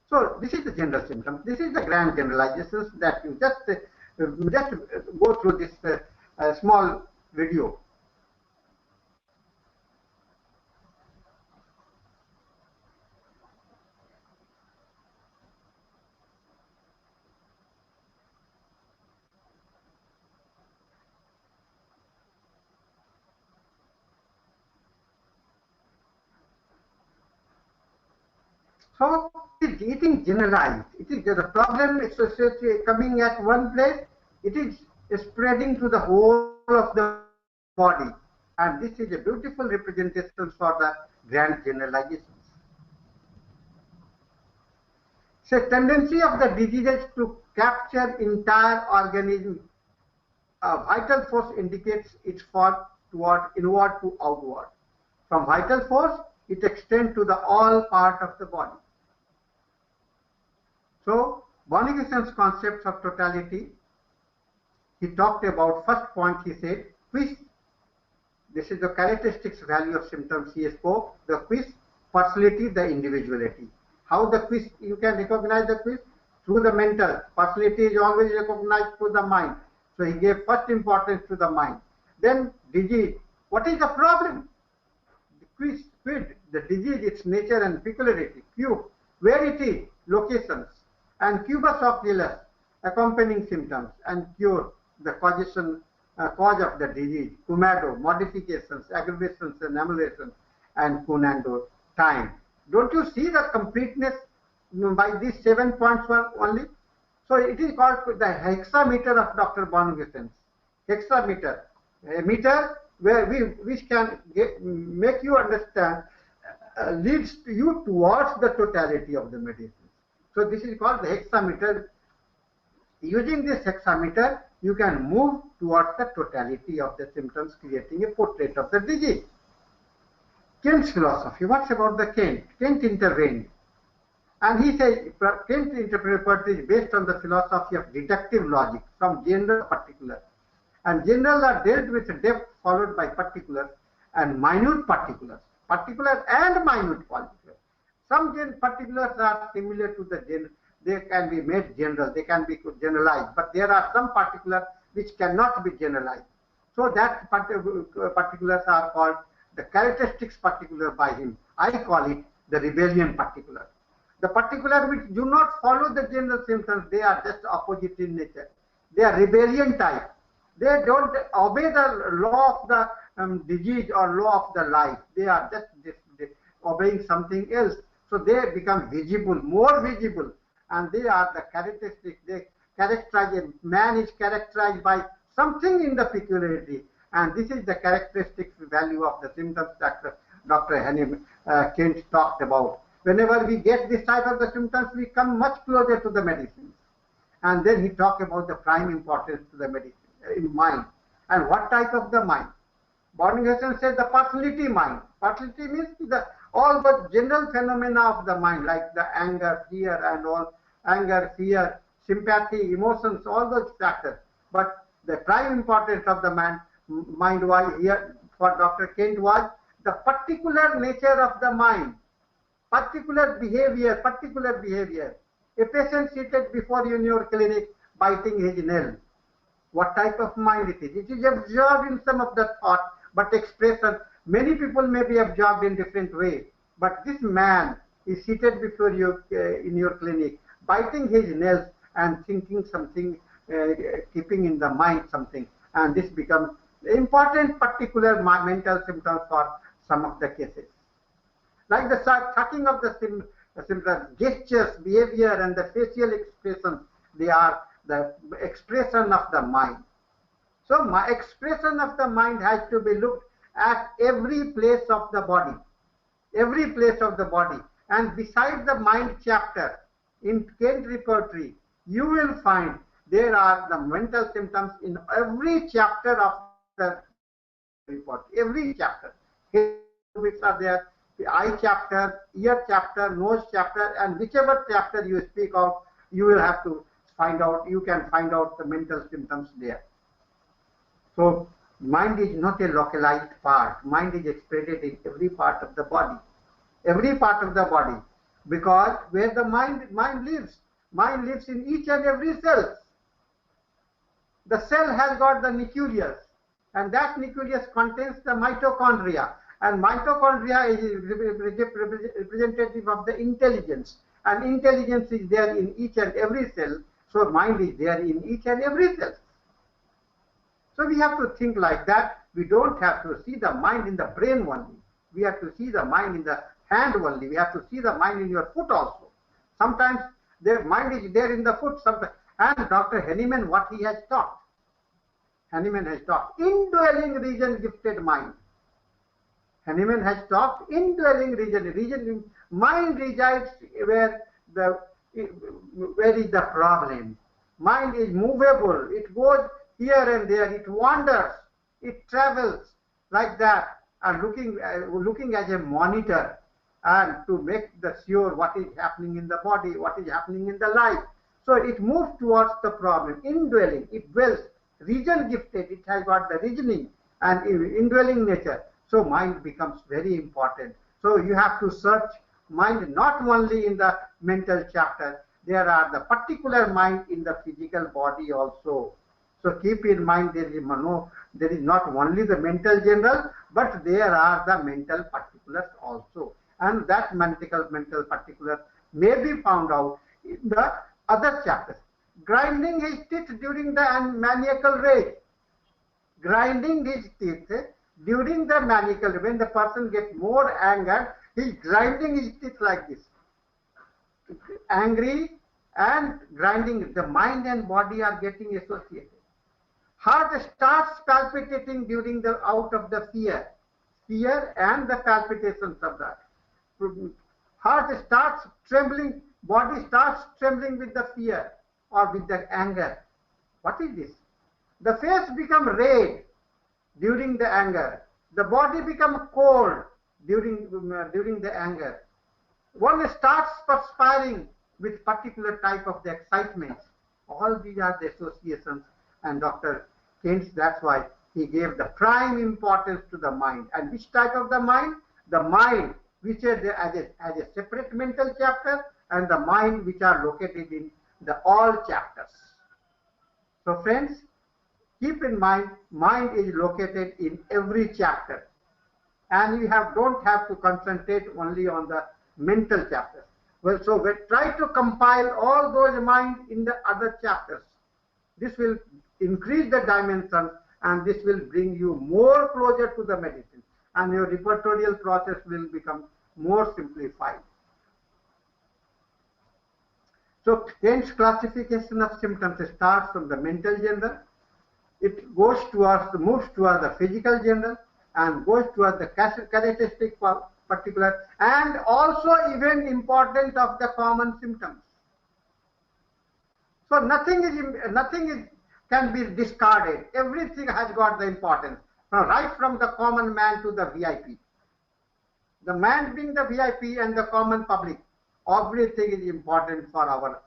So this is the general symptoms. This is the grand generalizations that you just go through this small video. So eating generalized. It is the problem associated coming at one place. It is spreading to the whole of the body, and this is a beautiful representation for the grand generalizations. So tendency of the diseases to capture entire organism. Vital force indicates its fall toward inward to outward. From vital force, it extends to the all part of the body. So Bonnigesson's concepts of totality, he talked about, first point he said, quiz. This is the characteristics value of symptoms he spoke. The quiz, personality, the individuality. How the quiz, you can recognize the quiz through the mental. Personality is always recognized through the mind. So he gave first importance to the mind. Then disease. What is the problem? The quid, the disease, its nature and peculiarity. Q, where it is, locations. and cubus oculus, accompanying symptoms, and cure, the cause of the disease, Kumado, modifications, aggravations, and emulations, and Kunando, time. Don't you see the completeness by these 7 points only? So it is called the hexameter of Dr. Bornhuysens. Hexameter, a meter which can make you understand, leads you towards the totality of the medicine. So this is called the hexameter. Using this hexameter, you can move towards the totality of the symptoms, creating a portrait of the disease. Kant's philosophy. What's about the Kant? Kant intervened. And he says Kant's interpretation is based on the philosophy of deductive logic from general to particular. And general are dealt with depth followed by particulars and minute particulars. Particular and minute particulars. Some particulars are similar to the general. They can be made general. They can be generalized. But there are some particulars which cannot be generalized. So that particulars are called the characteristics particular by him. I call it the rebellion particular. The particular which do not follow the general symptoms, they are just opposite in nature. They are rebellion type. They don't obey the law of the disease or law of the life. They are just obeying something else. So they become visible, more visible, and they are the characteristics. They characterize, man is characterized by something in the peculiarity, and this is the characteristic value of the symptoms that Dr. Kant talked about. Whenever we get this type of the symptoms, we come much closer to the medicine. And then he talked about the prime importance to the medicine in mind. And what type of the mind? Bornhuysens said the personality mind. Personality means all the general phenomena of the mind, like the anger, fear, and all anger, fear, sympathy, emotions, all those factors. But the prime importance of the mind was here for Dr. Kant was the particular nature of the mind. Particular behavior. A patient seated before you in your clinic biting his nail. What type of mind it is? It is absorbed in some of the thought, but expression. Many people may be absorbed in different ways. But this man is seated before you in your clinic, biting his nails and thinking something, keeping in the mind something. And this becomes important particular mental symptoms for some of the cases. Like the tracking of the symptoms, gestures, behavior, and the facial expressions, they are the expression of the mind. So my expression of the mind has to be looked at every place of the body. Every place of the body. And beside the mind chapter, in Kant repertory, you will find there are the mental symptoms in every chapter of the report. Every chapter. Which are there. The eye chapter, ear chapter, nose chapter, and whichever chapter you speak of, you will have to find out, you can find out the mental symptoms there. So, mind is not a localized part. Mind is expressed in every part of the body. Every part of the body. Because where the mind lives in each and every cell. The cell has got the nucleus, and that nucleus contains the mitochondria. And mitochondria is representative of the intelligence. And intelligence is there in each and every cell. So mind is there in each and every cell. So we have to think like that. We don't have to see the mind in the brain only. We have to see the mind in the hand only. We have to see the mind in your foot also. Sometimes the mind is there in the foot. Sometimes. And Dr. Hahnemann, what he has taught. Hahnemann has taught indwelling region gifted mind. Hahnemann has taught indwelling region. Mind resides where is the problem. Mind is movable. It goes here and there. It wanders. It travels like that. And looking as a monitor, and to make the sure what is happening in the body, what is happening in the life. So it moves towards the problem. Indwelling. It dwells. Region gifted. It has got the reasoning and indwelling nature. So mind becomes very important. So you have to search mind not only in the mental chapter. There are the particular mind in the physical body also. So keep in mind there is not only the mental general, but there are the mental particulars also. And that mental particulars may be found out in the other chapters. Grinding his teeth during the maniacal rage. Grinding his teeth during the maniacal rage. When the person gets more anger, he's grinding his teeth like this. Angry and grinding, the mind and body are getting associated. Heart starts palpitating during the out of the fear and the palpitations of that. Heart starts trembling, body starts trembling with the fear or with the anger. What is this? The face becomes red during the anger. The body becomes cold during the anger. One starts perspiring with particular type of the excitements. All these are the associations, and Dr. Keynes, that's why he gave the prime importance to the mind. And which type of the mind? The mind which is as a separate mental chapter, and the mind which are located in the all chapters. So friends, keep in mind, mind is located in every chapter, and you don't have to concentrate only on the mental chapters. Well, so we try to compile all those minds in the other chapters. This will increase the dimensions, and this will bring you more closer to the medicine, and your repertorial process will become more simplified. So Keynes' classification of symptoms starts from the mental general. It moves towards the physical general, and goes towards the characteristic particular, and also even important of the common symptoms. So nothing can be discarded. Everything has got the importance, right from the common man to the VIP. The man being the VIP and the common public, everything is important for our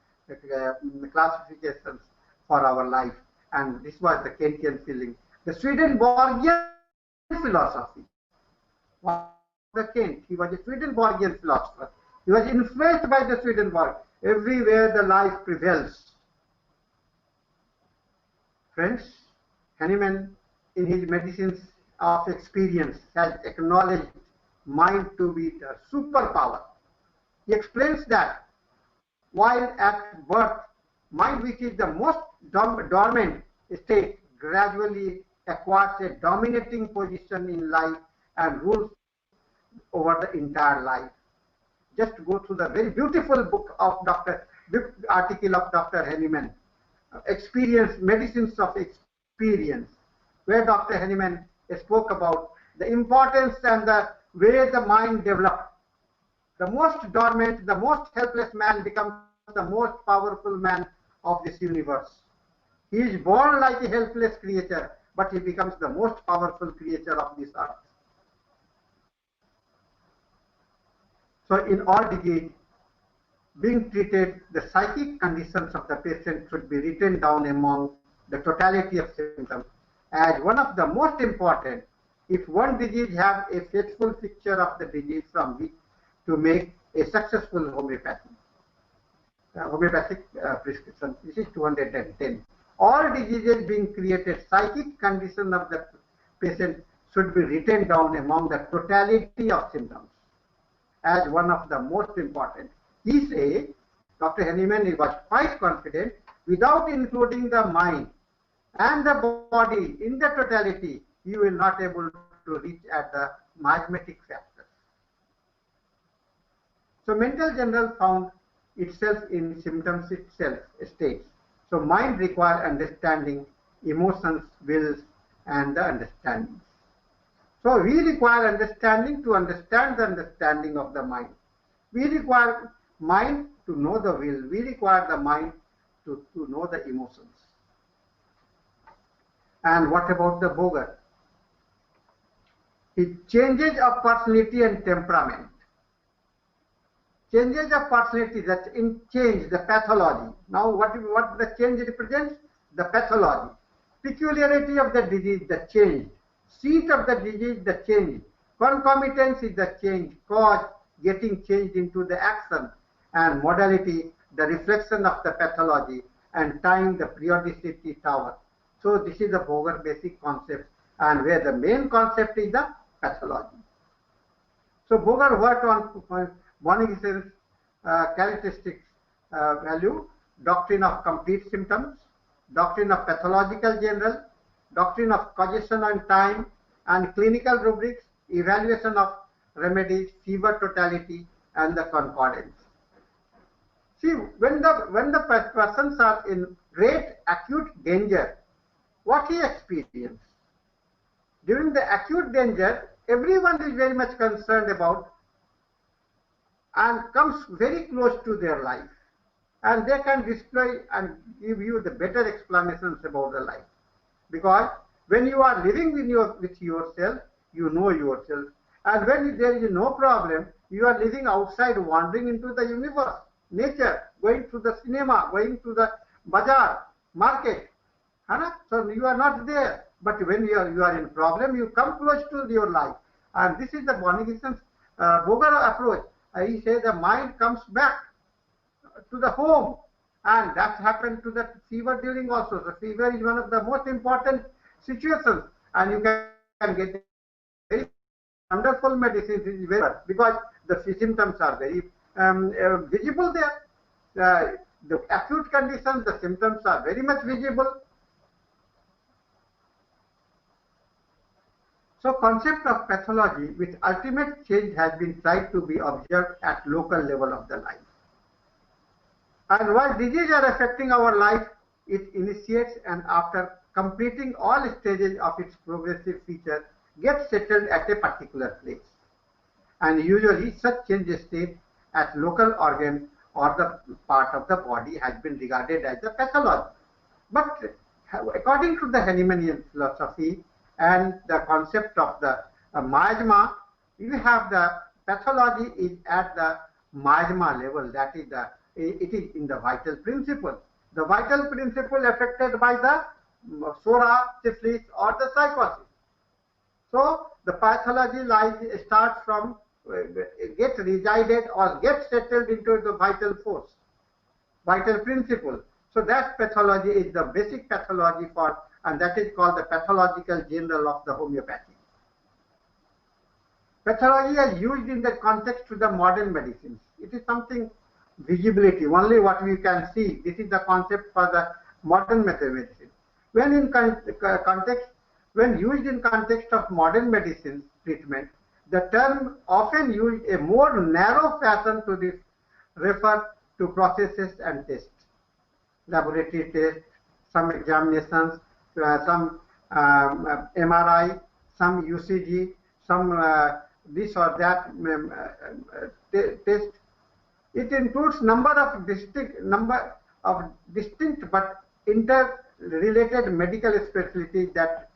classifications for our life. And this was the Kantian feeling. The Swedenborgian philosophy. The Kant, he was a Swedenborgian philosopher. He was influenced by the Swedenborg. Everywhere the life prevails. Friends, Hahnemann, in his Medicines of Experience, has acknowledged mind to be a superpower. He explains that while at birth, mind, which is the most dormant state, gradually acquires a dominating position in life and rules over the entire life. Just go through the very beautiful book of article of Dr. Hahnemann, Experience, Medicines of Experience, where Dr. Hahnemann spoke about the importance and the way the mind developed. The most dormant, the most helpless man becomes the most powerful man of this universe. He is born like a helpless creature, but he becomes the most powerful creature of this earth. So in all disease being treated, the psychic conditions of the patient should be written down among the totality of symptoms as one of the most important. If one disease have a faithful picture of the disease from which to make a successful homeopathic prescription. This is 210. All diseases being created, psychic condition of the patient should be written down among the totality of symptoms as one of the most important. He says, Dr. Hahnemann was quite confident, without including the mind and the body in the totality, you will not able to reach at the miasmatic factors. So mental general found itself in symptoms itself states. So mind requires understanding, emotions, wills, and the understandings. So we require understanding to understand the understanding of the mind. We require mind to know the will. We require the mind to know the emotions. And what about the Boger? It changes of personality and temperament. Changes of personality, that in change, the pathology. Now what the change represents? The pathology. Peculiarity of the disease, the change. Seat of the disease, the change. Concomitance is the change. Cause getting changed into the action. And modality, the reflection of the pathology. And time, the periodicity tower. So this is the Boger basic concept, and where the main concept is the pathology. So Boger worked on Bonningsen's characteristics value. doctrine of complete symptoms, doctrine of pathological general, doctrine of causation and time, and clinical rubrics, evaluation of remedies, fever totality, and the concordance. See, when the persons are in great acute danger, what he experiences? During the acute danger, everyone is very much concerned about and comes very close to their life. And they can display and give you the better explanations about the life. Because when you are living with yourself, you know yourself. And when there is no problem, you are living outside, wandering into the universe, nature, going to the cinema, going to the bazaar, market. So you are not there. But when you are in problem, you come close to your life. And this is the Bonnie-Gibson's Boger approach. He says the mind comes back to the home. And that happened to the fever during also. The fever is one of the most important situations. And you can get very wonderful medicines because the symptoms are very visible there. The acute conditions, the symptoms are very much visible. So concept of pathology with ultimate change has been tried to be observed at local level of the life. And while diseases are affecting our life, it initiates and after completing all stages of its progressive feature, gets settled at a particular place. And usually such change state at local organ or the part of the body has been regarded as a pathology. But according to the Hahnemannian philosophy and the concept of the miasma, you have the pathology is at the miasma level, that is it is in the vital principle. The vital principle affected by the psora, syphilis or the psychosis. So the pathology starts from get resided or get settled into the vital force, vital principle. So that pathology is the basic pathology for, and that is called the pathological general of the homeopathy. Pathology is used in the context to the modern medicines. It is something visibility, only what we can see. This is the concept for the modern medicine. When in context, when used in context of modern medicine treatment, the term often used a more narrow fashion to refer to processes and tests, laboratory tests, some examinations, some MRI, some UCG, some this or that test. It includes number of distinct but interrelated medical specialties that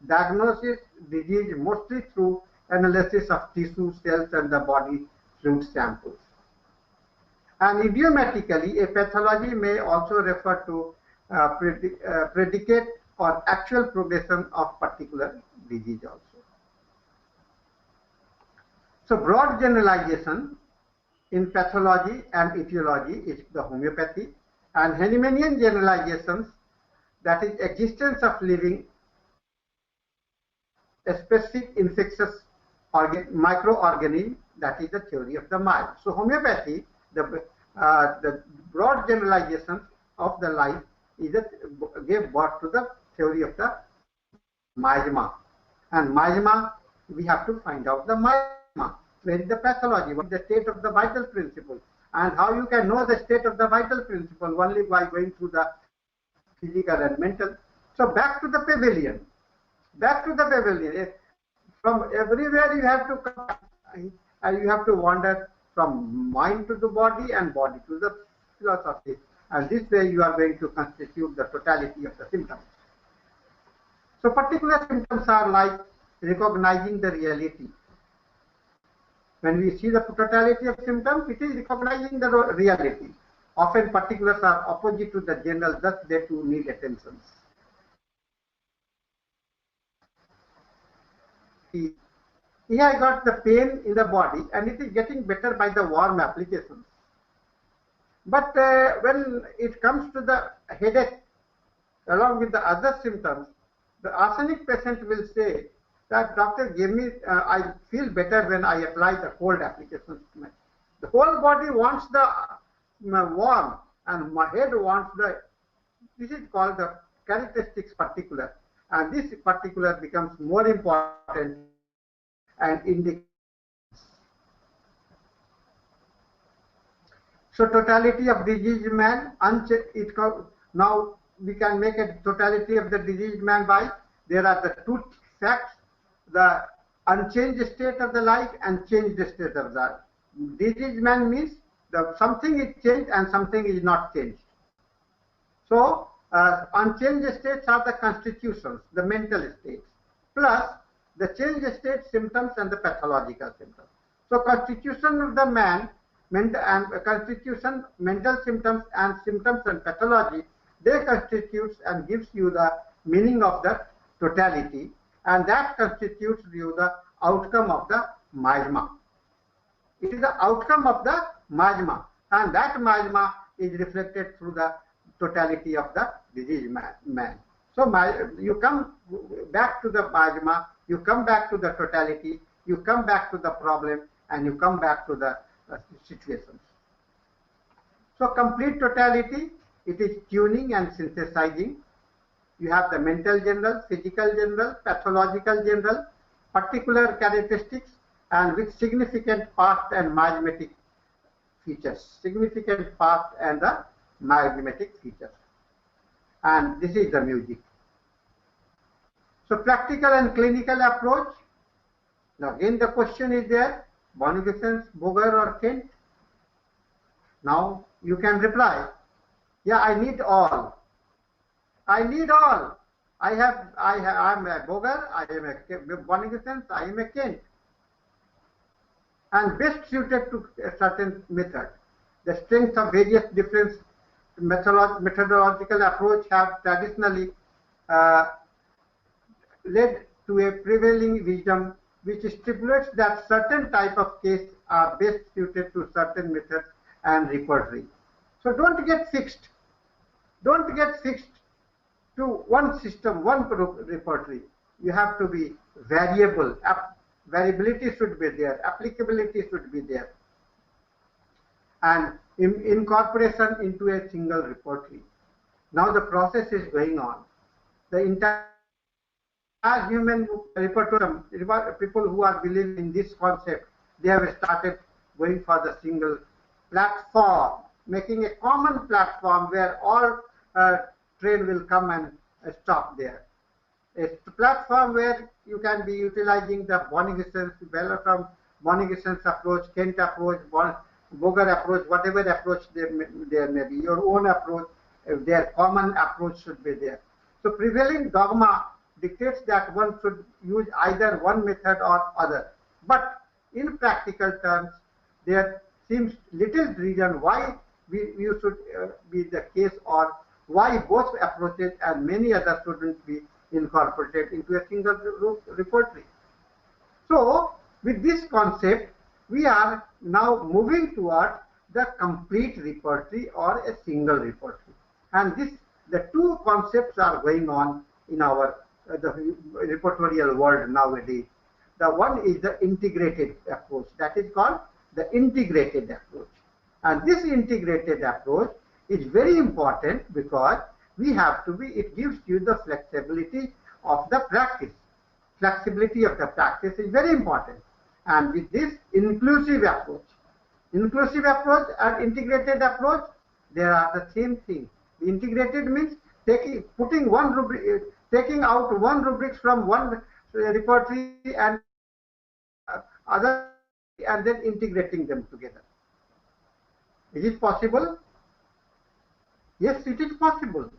diagnoses disease mostly through analysis of tissue, cells, and the body fluid samples. And idiomatically, a pathology may also refer to predicate or actual progression of particular disease also. So broad generalization in pathology and etiology is the homeopathy, and Hahnemannian generalizations, that is existence of living a specific infectious microorganism, that is the theory of the mind. So homeopathy, the broad generalizations of the life is gave birth to the theory of the miasma. And miasma, we have to find out the miasma. Where is the pathology? What is the state of the vital principle? And how you can know the state of the vital principle? Only by going through the physical and mental. So back to the pavilion. Back to the pavilion. From everywhere you have to come and you have to wander from mind to the body and body to the philosophy. And this way you are going to constitute the totality of the symptoms. So particular symptoms are like recognizing the reality. When we see the totality of symptoms, it is recognizing the reality. Often particulars are opposite to the general, thus they too need attention. Here I got the pain in the body and it is getting better by the warm applications. But when it comes to the headache, along with the other symptoms, the arsenic patient will say that doctor gave me, I feel better when I apply the cold applications. The whole body wants the warm, and my head wants this is called the characteristics particular, and this particular becomes more important and indicates. So totality of diseased man, now we can make a totality of the diseased man by, there are the two facts, the unchanged state of the life and changed state of the life. Diseased man means something is changed and something is not changed. So unchanged states are the constitutions, the mental states, plus the changed state symptoms and the pathological symptoms. So constitution of the man, mental symptoms and pathology, they constitutes and gives you the meaning of the totality, and that constitutes you the outcome of the miasma. It is the outcome of the miasma, and that miasma is reflected through the totality of the diseased man. So you come back to the miasma, you come back to the totality, you come back to the problem, and you come back to the situations. So complete totality, it is tuning and synthesizing. You have the mental general, physical general, pathological general, particular characteristics, and with significant past and miasmatic features. Significant past and the miasmatic features. And this is the music. So practical and clinical approach. Now again the question is there, Bonigesens, Boger or Kent? Now you can reply, yeah, I need all. I need all. I am a Boger, I am a Bonigesens, I am a Kent. And best suited to a certain method. The strengths of various different methodological approach have traditionally led to a prevailing wisdom which stipulates that certain type of case are best suited to certain methods and repertory. So don't get fixed. Don't get fixed to one system, one repertory. You have to be variable. Variability should be there. Applicability should be there. And incorporation into a single repertory. Now the process is going on. The entire human repertoire, people who are believing in this concept, they have started going for the single platform, making a common platform where all train will come and stop there. A platform where you can be utilizing the Bonigesens, from Bonigesens approach, Kent approach, Boger approach, whatever approach there may be, your own approach, their common approach should be there. So prevailing dogma dictates that one should use either one method or other. But in practical terms, there seems little reason why you should be the case, or why both approaches and many others shouldn't be incorporated into a single repertory. So with this concept, we are now moving towards the complete repertory or a single repertory. And the two concepts are going on in our the repertorial world nowadays. The one is the integrated approach, that is called the integrated approach. And this integrated approach is very important because it gives you the flexibility of the practice. Flexibility of the practice is very important. And with this inclusive approach and integrated approach, there are the same thing. The integrated means taking out one rubric from one repertory and other, and then integrating them together. Is it possible? Yes, it is possible.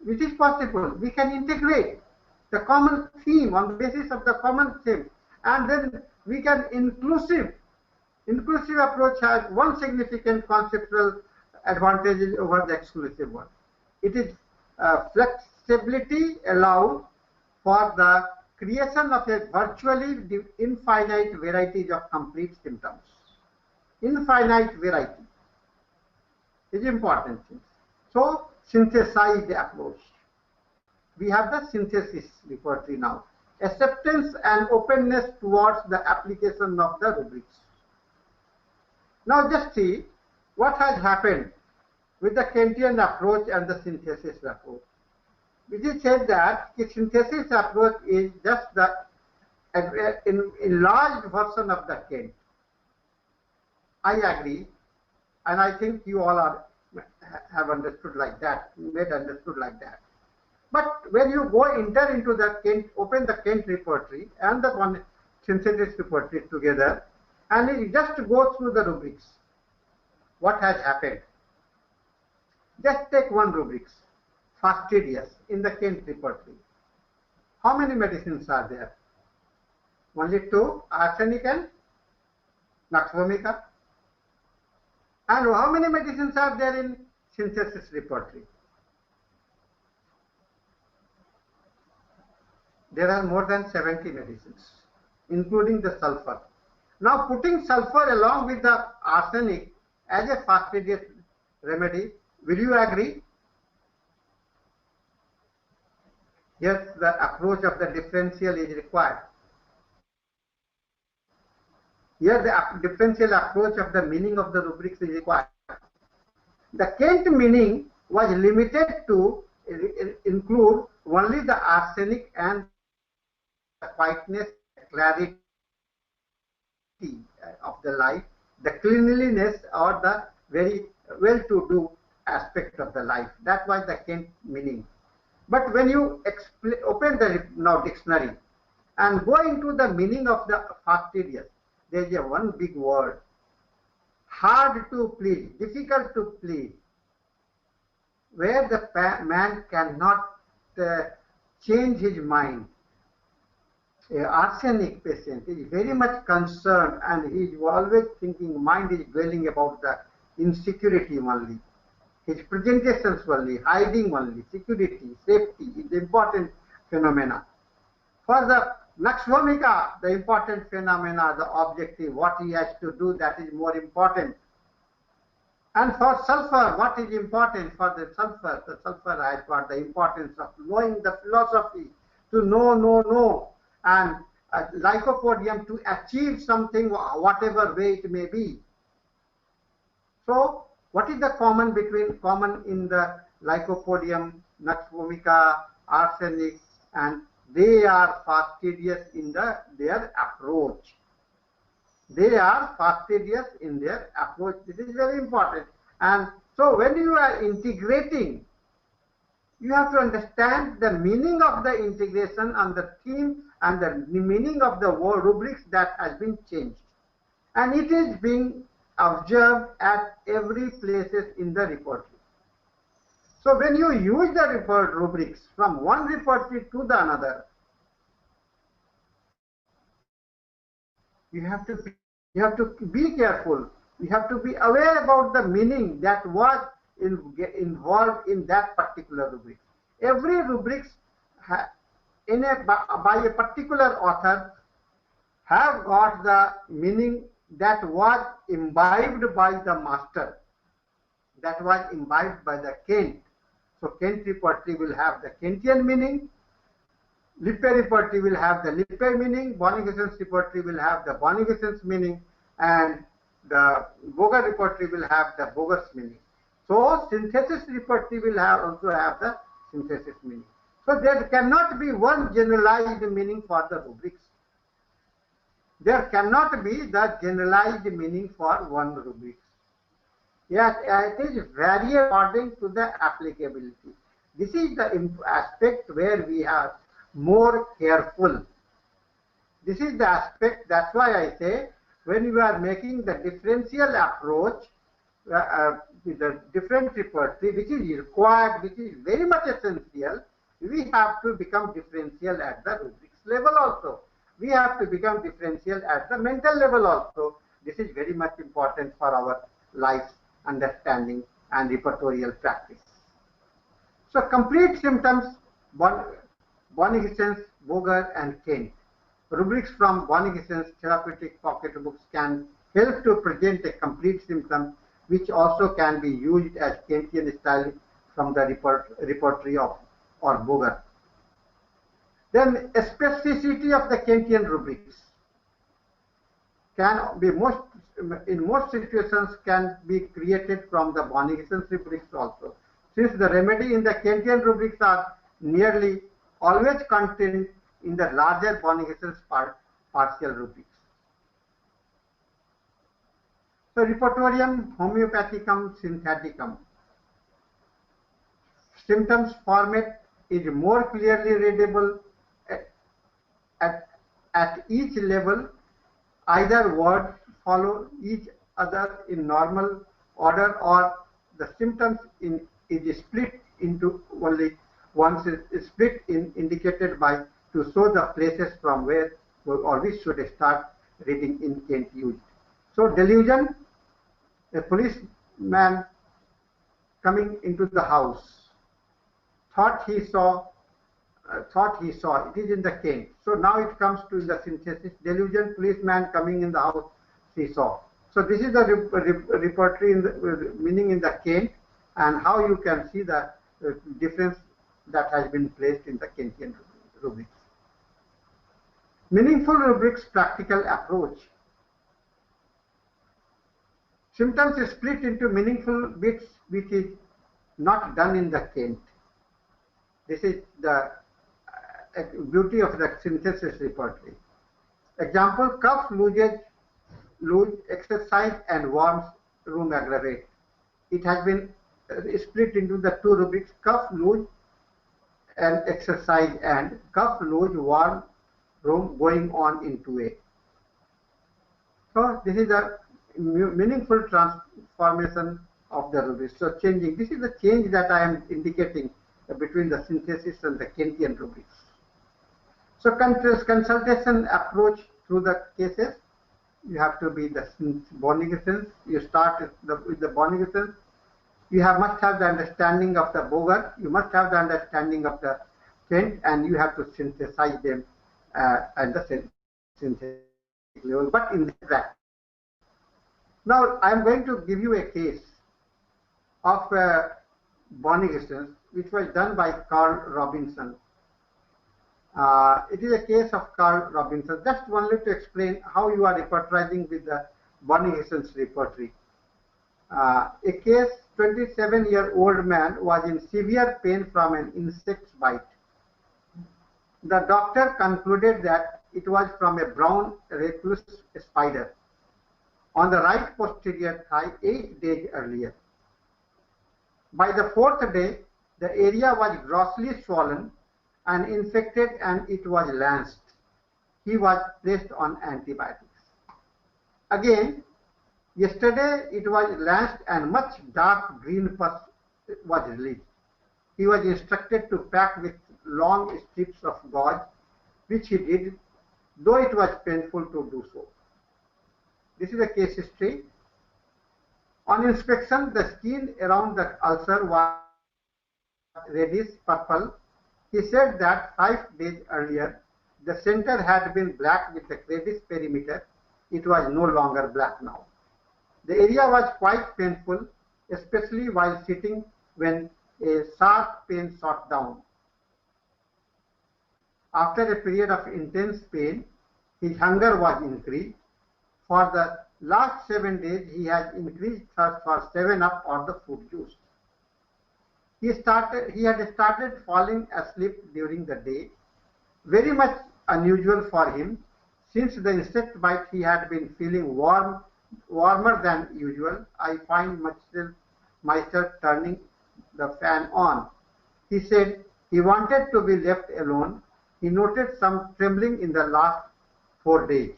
It is possible. We can integrate the common theme on the basis of the common theme, and then we can inclusive approach has one significant conceptual advantage over the exclusive one. It is flexibility allows for the creation of a virtually infinite varieties of complete symptoms. Infinite variety is important thing. So synthesized approach. We have the synthesis repertory now. Acceptance and openness towards the application of the rubrics. Now just see what has happened with the Kentian approach and the synthesis approach. It is said that the synthesis approach is just the enlarged version of the Kant. I agree, and I think you all have understood like that, made understood like that. But when you enter into the Kant, open the Kant repertory and the synthesis repertory together, and you just go through the rubrics, what has happened? Just take one rubrics, fastidious, in the Kant repertory. How many medicines are there? Only two, arsenic and nux vomica. And how many medicines are there in synthesis repertory? There are more than 70 medicines, including the sulfur. Now, putting sulfur along with the arsenic as a fastidious remedy, will you agree? Yes, the approach of the differential is required. Here, the differential approach of the meaning of the rubrics is required. The Kant meaning was limited to include only the arsenic and the whiteness, clarity of the life, the cleanliness, or the very well-to-do aspect of the life. That was the Kant meaning. But when you open the dictionary and go into the meaning of the fastidious, there is one big word, hard to please, difficult to please, where the man cannot change his mind. An arsenic patient is very much concerned, and he is always thinking, mind is dwelling about the insecurity only, his presentations only, hiding only, security, safety is the important phenomena. For the nux vomica, the important phenomena, the objective, what he has to do, that is more important. And for sulfur, what is important for the sulfur has got the importance of knowing the philosophy, to know, and lycopodium to achieve something, whatever way it may be. So, what is the common in the lycopodium, nux vomica, arsenic, and they are fastidious in their approach. They are fastidious in their approach. This is very important. And so when you are integrating, you have to understand the meaning of the integration and the theme and the meaning of the word rubrics that has been changed. And it is being observed at every places in the repertory. So when you use the rubrics from one repertory to the another, you have to be careful. You have to be aware about the meaning that was involved in that particular rubric. Every rubrics by a particular author have got the meaning that was imbibed by the master, that was imbibed by the Kant. So Kant repertory will have the Kantian meaning, Lippe repertory will have the Lippe meaning, Bonigeson's repertory will have the Bonigeson's meaning, and the Boger repertory will have the Boger's meaning. So synthesis repertory will also have the synthesis meaning. So there cannot be one generalized meaning for the rubrics. There cannot be the generalized meaning for one rubrics. Yes, it is vary according to the applicability. This is the aspect where we are more careful. This is the aspect, that's why I say, when you are making the differential approach with the different repertory, which is required, which is very much essential, we have to become differential at the rubrics level also. We have to become differential at the mental level also. This is very much important for our life understanding and repertorial practice. So complete symptoms, Bonigeson's, Boger, and Kant. Rubrics from Bonigeson's therapeutic pocketbooks can help to present a complete symptom, which also can be used as Kantian style from the repertory of or Boger. Then a specificity of the Kantian rubrics. can be in most situations can be created from the Bonney-Hissens rubrics also, since the remedy in the Kentian rubrics are nearly always contained in the larger Bonney-Hissens partial rubrics. So, Repertorium Homeopathicum Syntheticum. Symptoms format is more clearly readable at each level. Either words follow each other in normal order, or the symptoms is split into only once is split in indicated by to show the places from where or we should start reading in Kent used. So delusion, a policeman coming into the house, thought he saw, it is in the Kent. So now it comes to the synthesis, delusion, policeman coming in the house, he saw. So this is the repertory in the meaning in the Kent, and how you can see the difference that has been placed in the Kentian rubrics. Meaningful rubrics practical approach. Symptoms is split into meaningful bits, which is not done in the Kent. This is the beauty of the synthesis repertory. Example: cough, luge, exercise, and warm room aggravate. It has been split into the two rubrics: cough, luge, and exercise, and cough, luge, warm room going on into a. So this is a meaningful transformation of the rubrics. So changing. This is the change that I am indicating between the synthesis and the Kentian rubrics. So consultation approach through the cases. You have to be the Bonney-Hissens. You start with the Bonney-Hissens. You must have the understanding of the Boger. You must have the understanding of the Kent, and you have to synthesize them at the synthetic level, but in the practice. Now, I am going to give you a case of Bonney-Hissens, which was done by Carl Robinson. It is a case of Carl Robinson. Just only to explain how you are repertorizing with the Bonney-Hissens repertory. A case: 27-year-old man was in severe pain from an insect bite. The doctor concluded that it was from a brown recluse spider on the right posterior thigh 8 days earlier. By the 4th day, the area was grossly swollen and infected, and it was lanced. He was placed on antibiotics. Again, yesterday it was lanced and much dark green pus was released. He was instructed to pack with long strips of gauze, which he did, though it was painful to do so. This is a case history. On inspection, the skin around the ulcer was reddish purple. He said that 5 days earlier, the center had been black with a reddish perimeter. It was no longer black now. The area was quite painful, especially while sitting, when a sharp pain shot down. After a period of intense pain, his hunger was increased. For the last 7 days, he has increased thirst for 7-Up or the fruit juice. He had started falling asleep during the day, very much unusual for him. Since the insect bite, he had been feeling warmer than usual. I find myself turning the fan on. He said he wanted to be left alone. He noted some trembling in the last 4 days.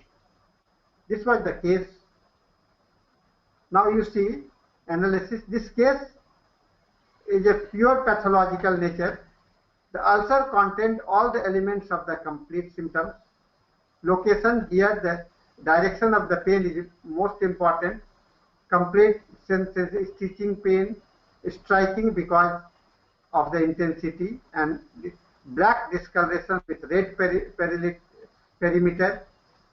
This was the case. Now you see analysis. This case is a pure pathological nature. The ulcer contained all the elements of the complete symptoms. Location here, the direction of the pain is most important. Complete stitching pain, striking because of the intensity, and black discoloration with red perimeter,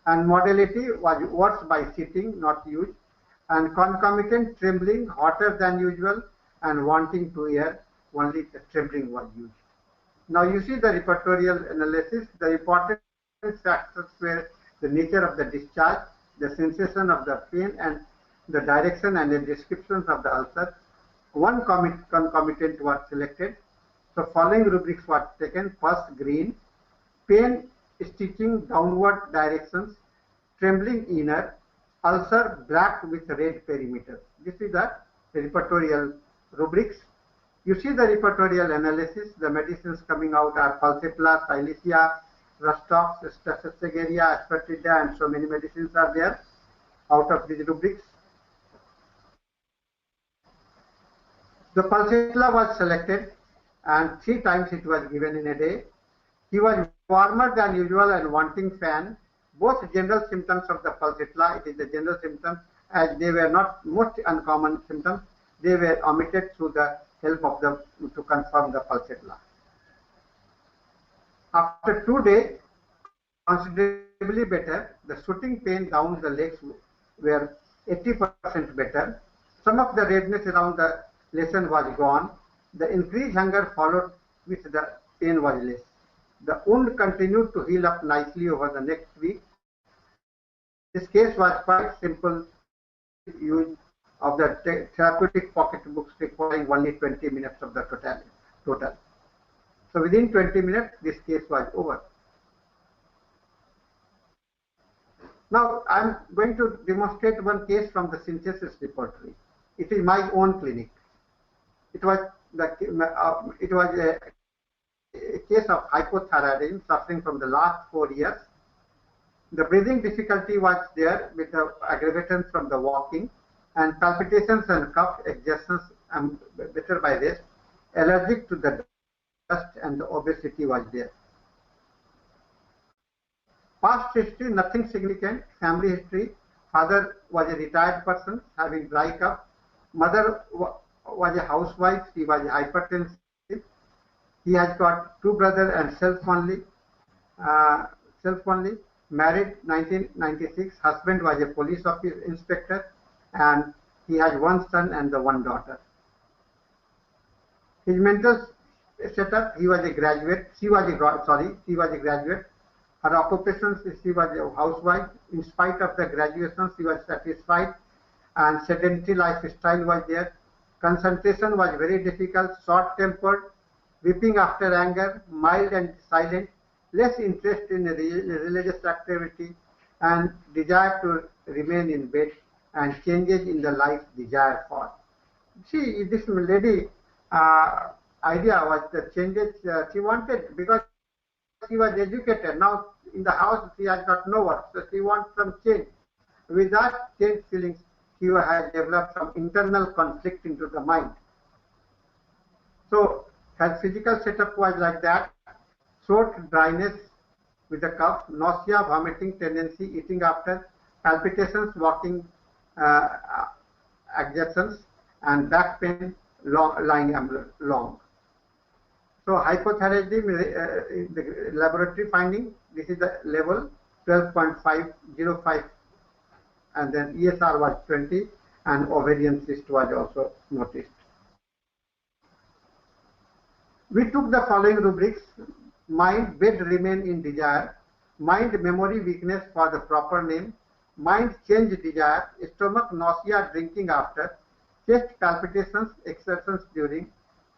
and modality was worse by sitting, not used, and concomitant trembling, hotter than usual, and wanting to air, only the trembling was used. Now you see the repertorial analysis. The important factors were the nature of the discharge, the sensation of the pain and the direction and the descriptions of the ulcer. One concomitant was selected. So following rubrics were taken. First, green, pain stitching downward directions, trembling inner, ulcer black with red perimeter. This is the repertorial rubrics. You see the repertorial analysis. The medicines coming out are Pulsatilla, Silicea, Rustox, Staphylococcia, Aspergillus, and so many medicines are there out of these rubrics. The Pulsatilla was selected and 3 times it was given in a day. He was warmer than usual and wanting fan. Both general symptoms of the Pulsatilla, it is the general symptoms, as they were not most uncommon symptoms, they were omitted through the help of to confirm the Pulsatilla. After 2 days, considerably better. The shooting pain down the legs were 80% better. Some of the redness around the lesion was gone. The increased hunger followed with the pain was less. The wound continued to heal up nicely over the next week. This case was quite simple use of the therapeutic pocketbooks requiring only 20 minutes of the total. So within 20 minutes, this case was over. Now I'm going to demonstrate one case from the synthesis repertory. It is my own clinic. It was a case of hypothyroidism suffering from the last 4 years. The breathing difficulty was there with the aggravation from the walking, and palpitations and cough exertions better by rest. Allergic to the dust and the obesity was there. Past history, nothing significant. Family history, father was a retired person having dry cough. Mother was a housewife, she was hypertensive. He has got 2 brothers and self-only, married 1996. Husband was a police office inspector, and he has 1 son and 1 daughter. His mental setup, he was a graduate. She was a graduate. Her occupation, she was a housewife. In spite of the graduation, she was satisfied, and sedentary lifestyle was there. Concentration was very difficult, short-tempered, weeping after anger, mild and silent, less interest in religious activity, and desire to remain in bed, and changes in the life desire for. See, this lady idea was the changes she wanted, because she was educated. Now in the house she has got no work, so she wants some change. With that change feelings, she has developed some internal conflict into the mind. So her physical setup was like that: throat dryness with the cough, nausea, vomiting tendency, eating after, palpitations, walking exertions, and back pain, lying long. So hypothyroidism, the laboratory finding, this is the level 12.505, and then ESR was 20, and ovarian cyst was also noticed. We took the following rubrics: mind, bed, remain in desire; mind, memory weakness for the proper name; mind, change desire; stomach, nausea, drinking after; chest palpitations, exertions during;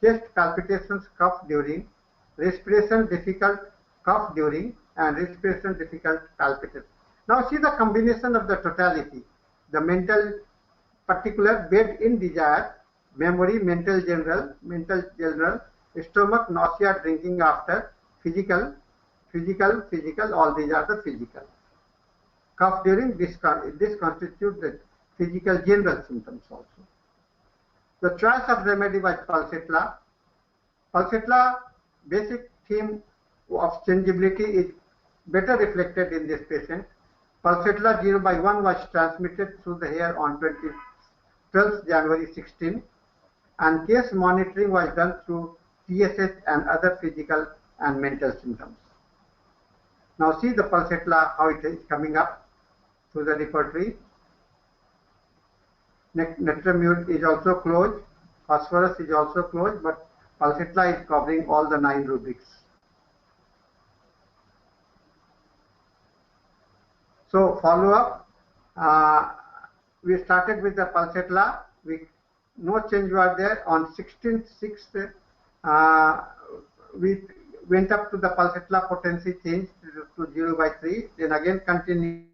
chest palpitations, cough during; respiration difficult, cough during; and respiration difficult, palpitations. Now see the combination of the totality: the mental particular, bed in desire; memory, mental general, stomach, nausea, drinking after; physical, all these are the physical. Cough during, this constitutes the physical general symptoms also. The choice of remedy was Pulsatilla. Pulsatilla, basic theme of changeability is better reflected in this patient. Pulsatilla 0/1 was transmitted through the hair on 12th January 16, and case monitoring was done through TSH and other physical and mental symptoms. Now see the Pulsatilla, how it is coming up through the repertory. Netramute is also closed, phosphorus is also closed, but Pulsatilla is covering all the 9 rubrics. So follow up, Uh, we started with the pulsatilla. No change was there. On 16th, 6th, we went up to the pulsatilla potency changed to 0 by 3. Then again continued,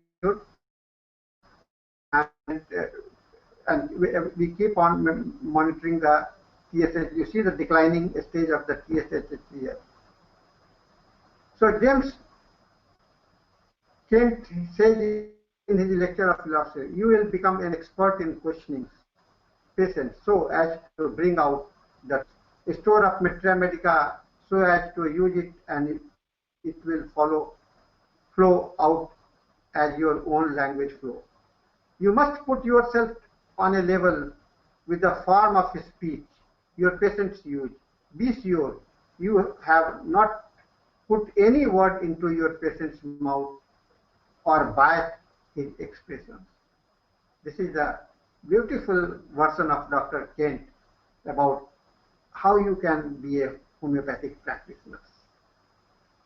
and we keep on monitoring the TSH. You see the declining stage of the TSH here. So James Kent says in his lecture of philosophy, you will become an expert in questioning patients so as to bring out the store of materia medica so as to use it, and it will flow out as your own language flow. You must put yourself on a level with the form of speech your patients use. Be sure you have not put any word into your patient's mouth or bias his expressions. This is a beautiful version of Dr. Kent about how you can be a homeopathic practitioner.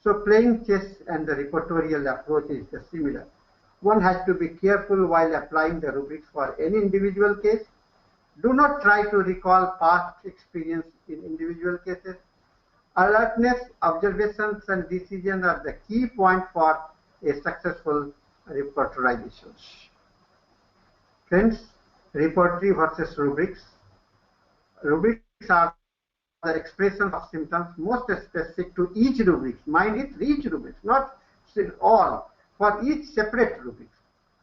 So playing chess and the repertorial approach is similar. One has to be careful while applying the rubrics for any individual case. Do not try to recall past experience in individual cases. Alertness, observations, and decision are the key point for a successful repertorization. Friends, repertory versus rubrics. Rubrics are the expression of symptoms most specific to each rubric. Mind it, each rubric, not all. For each separate rubric,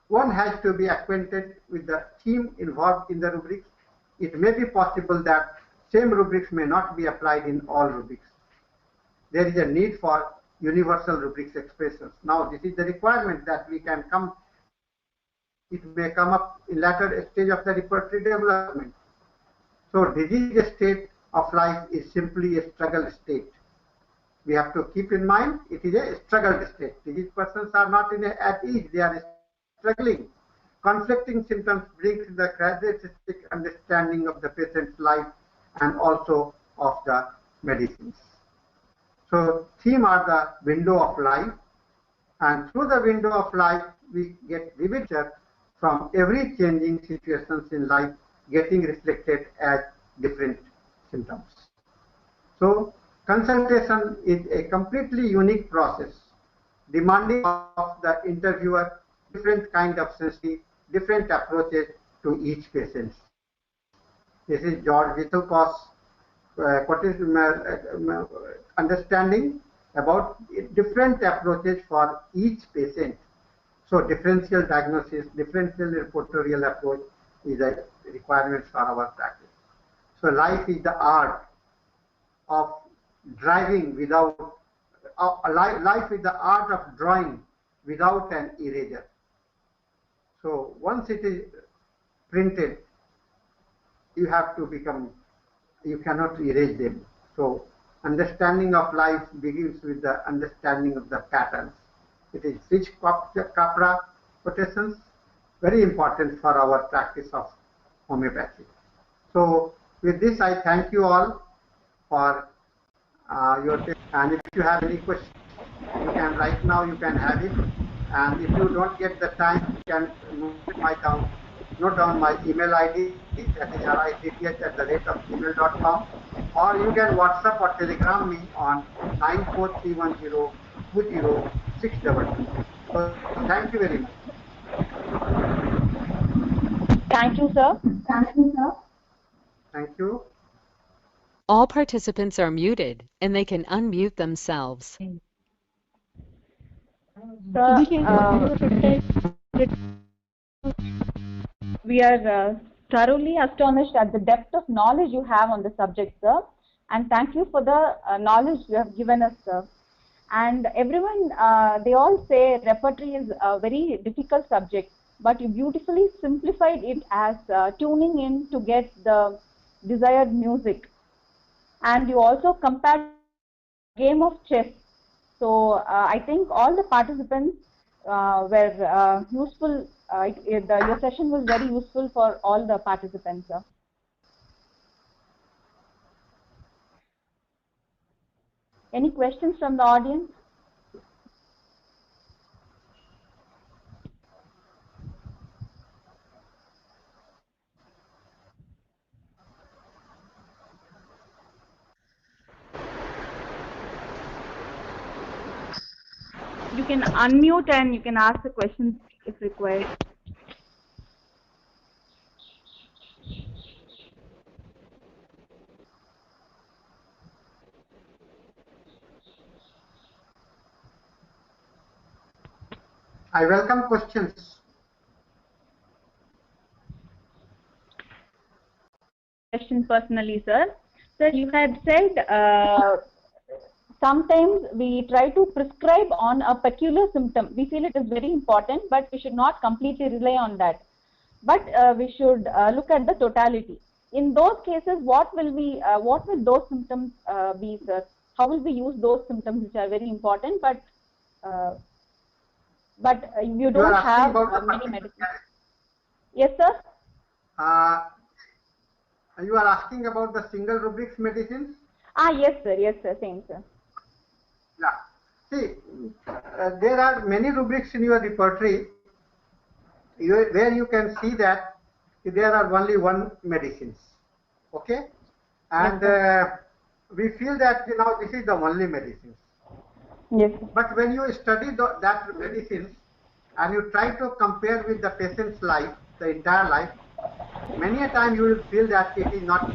one has to be acquainted with the theme involved in the rubrics. It may be possible that same rubrics may not be applied in all rubrics. There is a need for universal rubrics expressions. Now, this is the requirement that we can come. It may come up in latter stage of the repertory development. So, disease state of life is simply a struggle state. We have to keep in mind it is a struggle state. These persons are not at ease, they are struggling. Conflicting symptoms brings the characteristic understanding of the patient's life and also of the medicines. So theme are the window of life, and through the window of life we get vivid from every changing situations in life getting reflected as different symptoms. So consultation is a completely unique process, demanding of the interviewer different kind of sensitivity, different approaches to each patient. This is George Vithoulkas' understanding about different approaches for each patient. So differential diagnosis, differential repertorial approach is a requirement for our practice. So life is the art of driving without, life is the art of drawing without an eraser. So once it is printed, you have to become, you cannot erase them. So understanding of life begins with the understanding of the patterns. It is Fitch Capra quotations, very important for our practice of homeopathy. So with this, I thank you all for your time. And if you have any questions, you can right now, you can have it. And if you don't get the time, you can note down my email ID, that is ritth@gmail.com, or you can WhatsApp or Telegram me on 943102062. So thank you very much. Thank you, sir. Thank you. All participants are muted and they can unmute themselves. Sir, we are thoroughly astonished at the depth of knowledge you have on the subject, sir. And thank you for the knowledge you have given us, sir. And everyone, they all say repertory is a very difficult subject, but you beautifully simplified it as tuning in to get the desired music. And you also compared game of chess. So I think all the participants were useful. Your session was very useful for all the participants, sir. Any questions from the audience? can unmute and you can ask the questions if required. I welcome questions. Question personally, sir. Sir, you had said sometimes we try to prescribe on a peculiar symptom. We feel it is very important, but we should not completely rely on that. But we should look at the totality. In those cases, what will those symptoms be, sir? How will we use those symptoms which are very important, but you don't have many medicines? Yes, sir. You are asking about the single rubrics medicines? Yes, sir. Yes, sir. Same, sir. Yeah. See, there are many rubrics in your repertory where you can see that there are only one medicines. Okay? And we feel that this is the only medicines. Yes, sir. But when you study that medicines and you try to compare with the patient's life, the entire life, many a time you will feel that it is not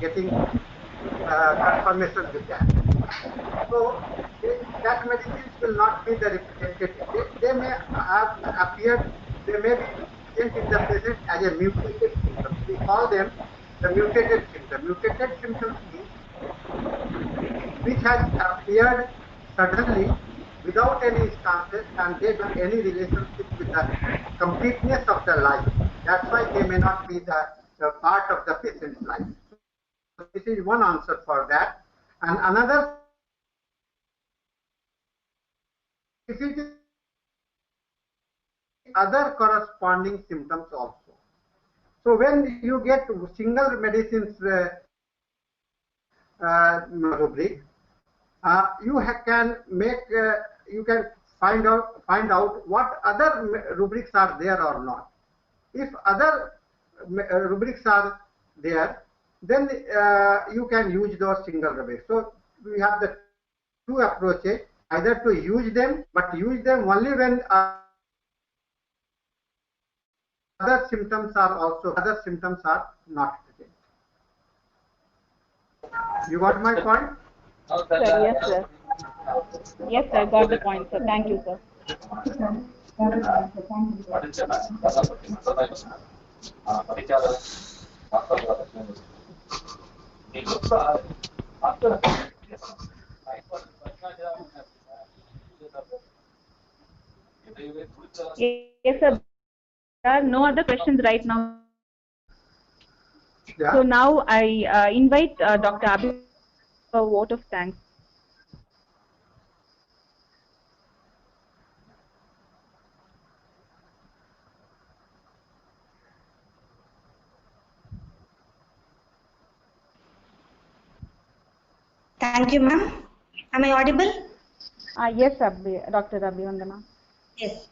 getting confirmation with that. So that medicines will not be the representative. They may have appeared, they may be present in the patient as a mutated symptom. We call them the mutated symptom. Mutated symptoms means which has appeared suddenly without any instances and they don't have any relationship with the completeness of the life. That's why they may not be the part of the patient's life. So this is one answer for that. And another, if it is other corresponding symptoms also. So when you get single medicines rubric, you can make you can find out what other rubrics are there or not. If other rubrics are there, then you can use those single rubrics. So we have the two approaches: either to use them, but use them only when other symptoms are not present. You got my point? Sir, yes, sir. Yes, sir. Got the point, sir. Thank you, sir. Yes, sir. There are no other questions right now. Yeah. So now I invite Dr. Abhi for a vote of thanks. Thank you, ma'am. Am I audible? Yes, Dr. Abhivandana. Yes.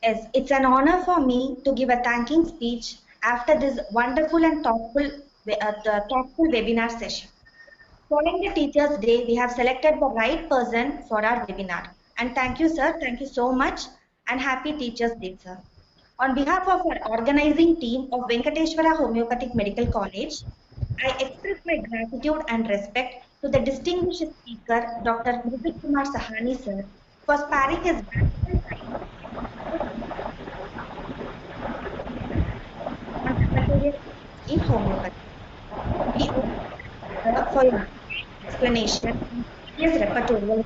Yes, it's an honor for me to give a thanking speech after this wonderful and thoughtful webinar session. Following the Teachers' Day, we have selected the right person for our webinar. And thank you, sir. Thank you so much. And happy Teachers' Day, sir. On behalf of our organizing team of Venkateshwara Homeopathic Medical College, I express my gratitude and respect to the distinguished speaker, Dr. Mridul Kumar Sahani, sir, for sparing his valuable time on rheumatology in homeopathy. We owe for your explanation various repertorial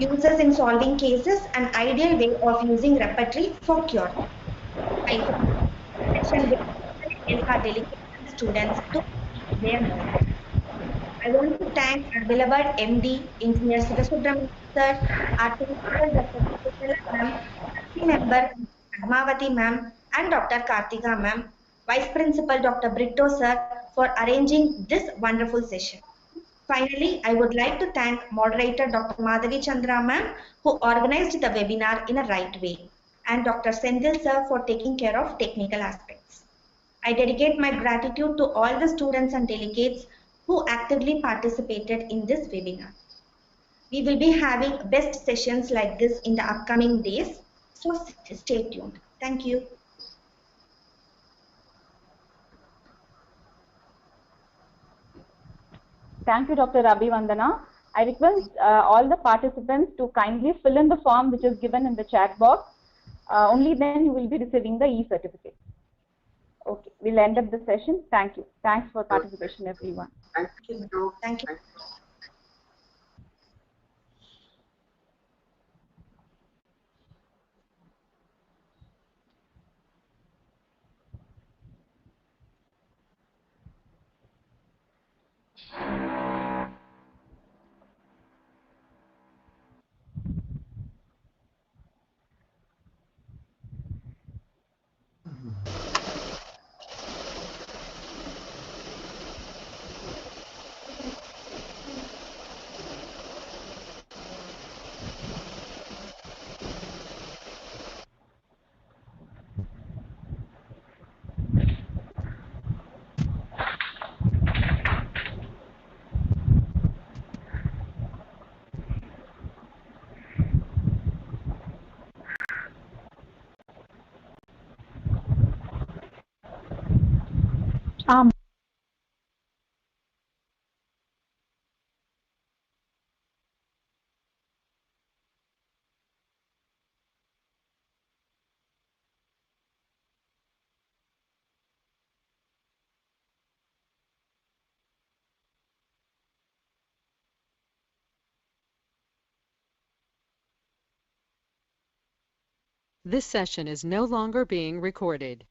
uses in solving cases and ideal way of using repertory for cure. I help our delegate students to their knowledge. I want to thank our beloved MD, Engineer Sivasubramanian sir, our principal Dr. Sushila ma'am, member Padmavati ma'am, and Dr. Kartika ma'am, Vice Principal Dr. Brito sir for arranging this wonderful session. Finally, I would like to thank moderator Dr. Madhavi Chandra ma'am who organized the webinar in a right way, and Dr. Sendil sir for taking care of technical aspects. I dedicate my gratitude to all the students and delegates who actively participated in this webinar. We will be having best sessions like this in the upcoming days. So stay tuned. Thank you. Thank you, Dr. Rabi Vandana. I request all the participants to kindly fill in the form which is given in the chat box. Only then you will be receiving the e-certificate. Okay, we'll end up the session. Thank you. Thanks for participation, everyone. Thank you. Thank you. Thank you. This session is no longer being recorded.